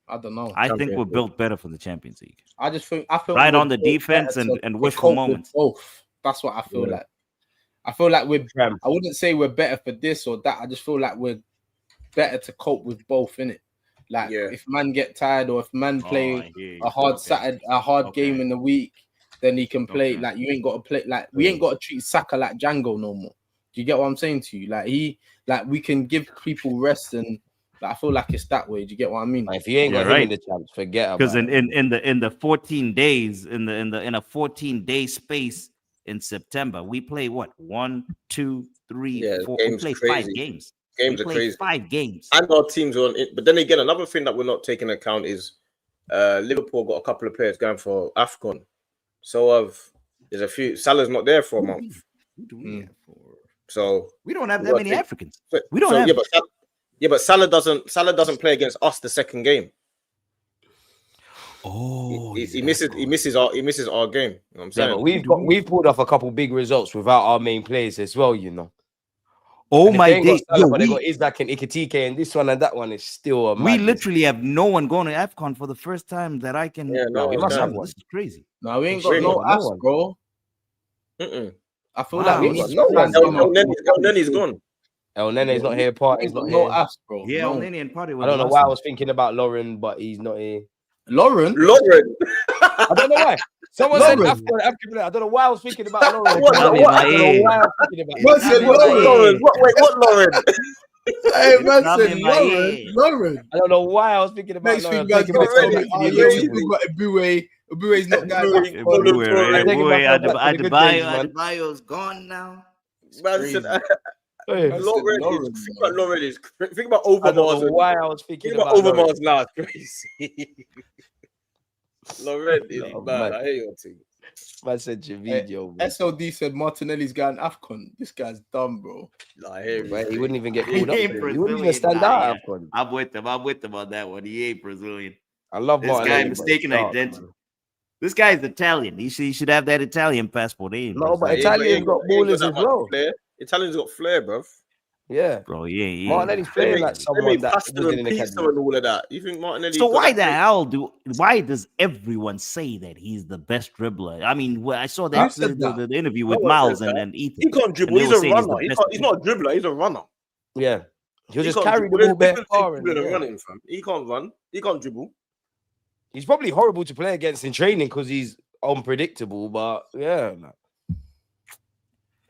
I don't know. I think Champions we're League. built better for the Champions League. I feel Right we're on the built defense better and to wishful cope with moments. both. That's what I feel Yeah. like. I feel like we're. Prem. I wouldn't say we're better for this or that. I just feel like we're better to cope with both, innit? Like Yeah. if man get tired or if man play I hear you. a hard Okay. game Okay. in the week, then he can play. Okay. Like you ain't got to play. Like we ain't got to treat Saka like Django no more. Do you get what I'm saying to you? Like we can give people rest and like, I feel like it's that way. Do you get what I mean? If you ain't got You're him in right. the champs, forget about Because it. in the 14 days in a 14-day space in September, we play what 1, 2, 3, Yeah, 4. We games play crazy. 5 games. Games we are play crazy. 5 games. And our teams are on it. But then again, another thing that we're not taking account is Liverpool got a couple of players going for AFCON. So there's a few. Salah's not there for a month. Who do we have for? So We don't have we that gotta many take- Africans. We don't have. But Salah doesn't play against us the second game. Oh, He misses our game. You know what I'm saying? But we've pulled off a couple big results without our main players as well, you know. Oh And if my they ain't day! got Salah, Yo, but they got Isaac and Ikitike, and this one and that one is still a we madness. literally have no one going to AFCON for the first time that I can. Yeah, no, we it's must done. have one. This is crazy. No, we ain't We got ain't no got no ass, one. bro. Mm-mm. I feel Wow, like we we need got to no try one. and come up with El Nenny's gone. El Nene's not here, We Partey's ain't got not no here. ass, bro. Yeah, No. Nene and Party. I don't know why I was thinking about Lauren, but he's not here. Lauren. I don't know why. Someone said Lauren. African player. I don't know why I was thinking about Lauren. What- I don't know what- why I was thinking about What said Lauren? Lauren? What Lauren? Hey, man not said in my head. Lauren. I don't know why I was thinking about Next Lauren. thing, I'm guys, thinking gonna tell about me, the oh, yeah, Invincible. we got Ibue. Ibue's not going back. Ibue. on the- I'm taking myself back to the good days, man. Adebayo's gone now. Man crazy. said, Hey, Man said Lauren. Lauren, Think man. about Lauren is. Think about I don't Overmars. know why I was thinking Think about about Lauren. Overmars now. It's crazy. Lauren is No, bad. man. I hear your thing. Man said Javidio, man. SLD said Martinelli's going AFCON. This guy's dumb, bro. I hear you. He wouldn't even get He pulled up. ain't He wouldn't even Brazilian, stand nah, out. yeah. Afcon. I'm with him on that one. He ain't Brazilian. I love This Martinelli, guy but mistaken it's dark, identity. man. This guy's Italian. He should have that Italian passport. He ain't No, but Brazilian. Italians got ballers as well. Flair. Italians got flair, bro. Yeah. Bro, yeah. Martinelli's playing like They someone make that pasta was in and an pizza academy. and all of that. You think Martinelli? So why does everyone say that he's the best dribbler? I mean, I saw that the interview with No one Miles says that. and Ethan. He can't dribble. And they He's were a saying runner. the best He's not a dribbler. He's a runner. Yeah. He'll just can't carry the dribble. ball bare There's far. difference between Yeah. running, fam. He can't run. He can't dribble. He's probably horrible to play against in training because he's unpredictable, but yeah. Like,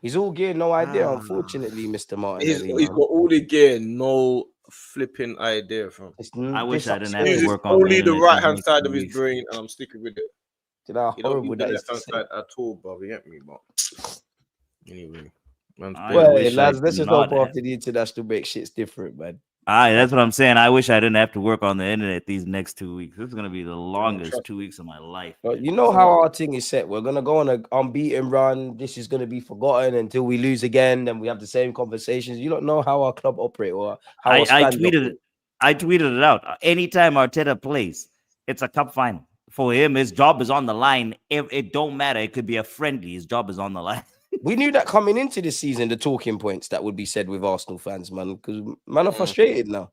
he's all gear, no idea, unfortunately, Mr. Martinelli. He's got all the gear, no flipping idea, fam. I wish I didn't have Uses to work on only the internet right these hand next side few of his weeks. brain, and I'm sticking with it. You know how He don't horrible use the that is left to hand say. side at all, bro. You get me, but anyway. I Well, wish lads, I let's did just not hope have- after the international break, shit's different, man. That's what I'm saying. I wish I didn't have to work on the internet these next 2 weeks. This is gonna be the longest 2 weeks of my life. But you know how our thing is set. We're gonna go on an unbeaten run. This is gonna be forgotten until we lose again. Then we have the same conversations. You don't know how our club operate or how I our fans tweeted operate. it. I tweeted it out. Anytime Arteta plays, it's a cup final. For him, his job is on the line. It don't matter. It could be a friendly. His job is on the line. We knew that coming into this season, the talking points that would be said with Arsenal fans, man, because man are frustrated now.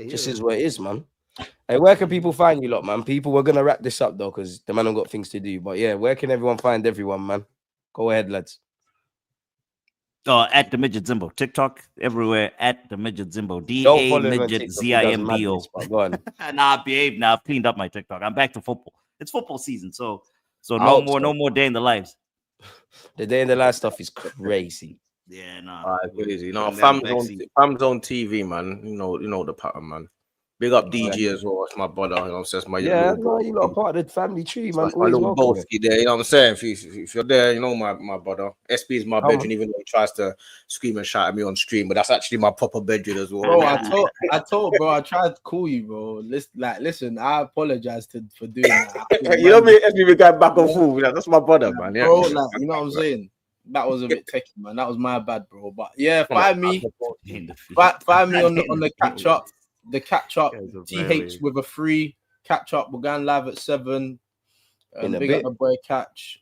Just is what it is, man. Hey, where can people find you, lot, man? People, we're gonna wrap this up though, because the man have got things to do. But yeah, where can everyone find everyone, man? Go ahead, lads. At the Midget Zimbo. TikTok, everywhere, at the Midget Zimbo. Don't follow him on Midget TikTok, he does ZIMBO. madness, but go on. Nah, behave now. I've cleaned up my TikTok. I'm back to football. It's football season, so I no hope more, so. no more day in the lives. The day in the life stuff is crazy. Yeah, nah. Crazy. No, Putting down fam's the on TV, man. You know the pattern, man. Big up DG as well. It's my brother. You know, it's my Yeah, little, no, you lot are part of the family tree, man. it's my Always little welcome. both there. You know what I'm saying? If you're there, you know my brother. SB is my Come bedroom, even though he tries to scream and shout at me on stream, but that's actually my proper bedroom as well. Bro, I told, bro, I tried to call you, bro. Listen, I apologize for doing that. You know me, SB we got back and forth. That's my brother, man. Yeah, Bro, like, you know what I'm saying? That was a bit techie, man. That was my bad, bro. But yeah, find me on the catch up. The catch up, TH with a 3 catch up. We're going live at 7. In a Big bit. up the boy Catch.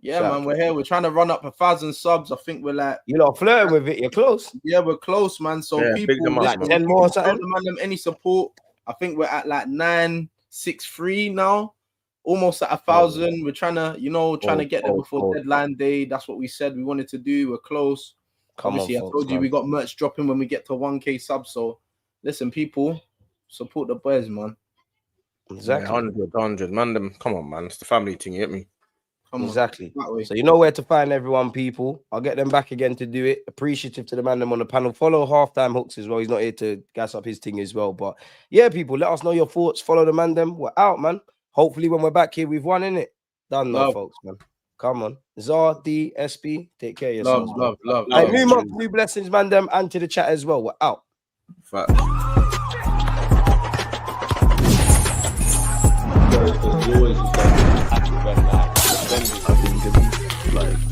Yeah, Shout man, out. we're here. We're trying to run up 1,000 subs. I think we're like, You're not flirting with it. You're close. yeah, we're close, man. So Yeah, people, big them up, listen, man. 10 more or show something? the man them any support. I think we're at like 963 now, almost at 1,000. We're trying to, trying to get there before deadline day. That's what we said we wanted to do. We're close. Come Obviously, on, I folks, told you man. we got merch dropping when we get to 1K subs. So listen, people, support the boys, man. Exactly. 100. Man, them. Come on, man. It's the family thing. You get me? Come on. Exactly. That way. So you know where to find everyone, people. I'll get them back again to do it. Appreciative to the man them on the panel. Follow Halftime Hooks as well. He's not here to gas up his thing as well. But yeah, people, let us know your thoughts. Follow the man them. We're out, man. Hopefully, when we're back here, we've won, innit? Done now, Love. folks, man. Come on. Zar, D, SB, take care of yourselves. Love. Hey, new month, new blessings, man them, and to the chat as well. We're out. Fact. You always just like,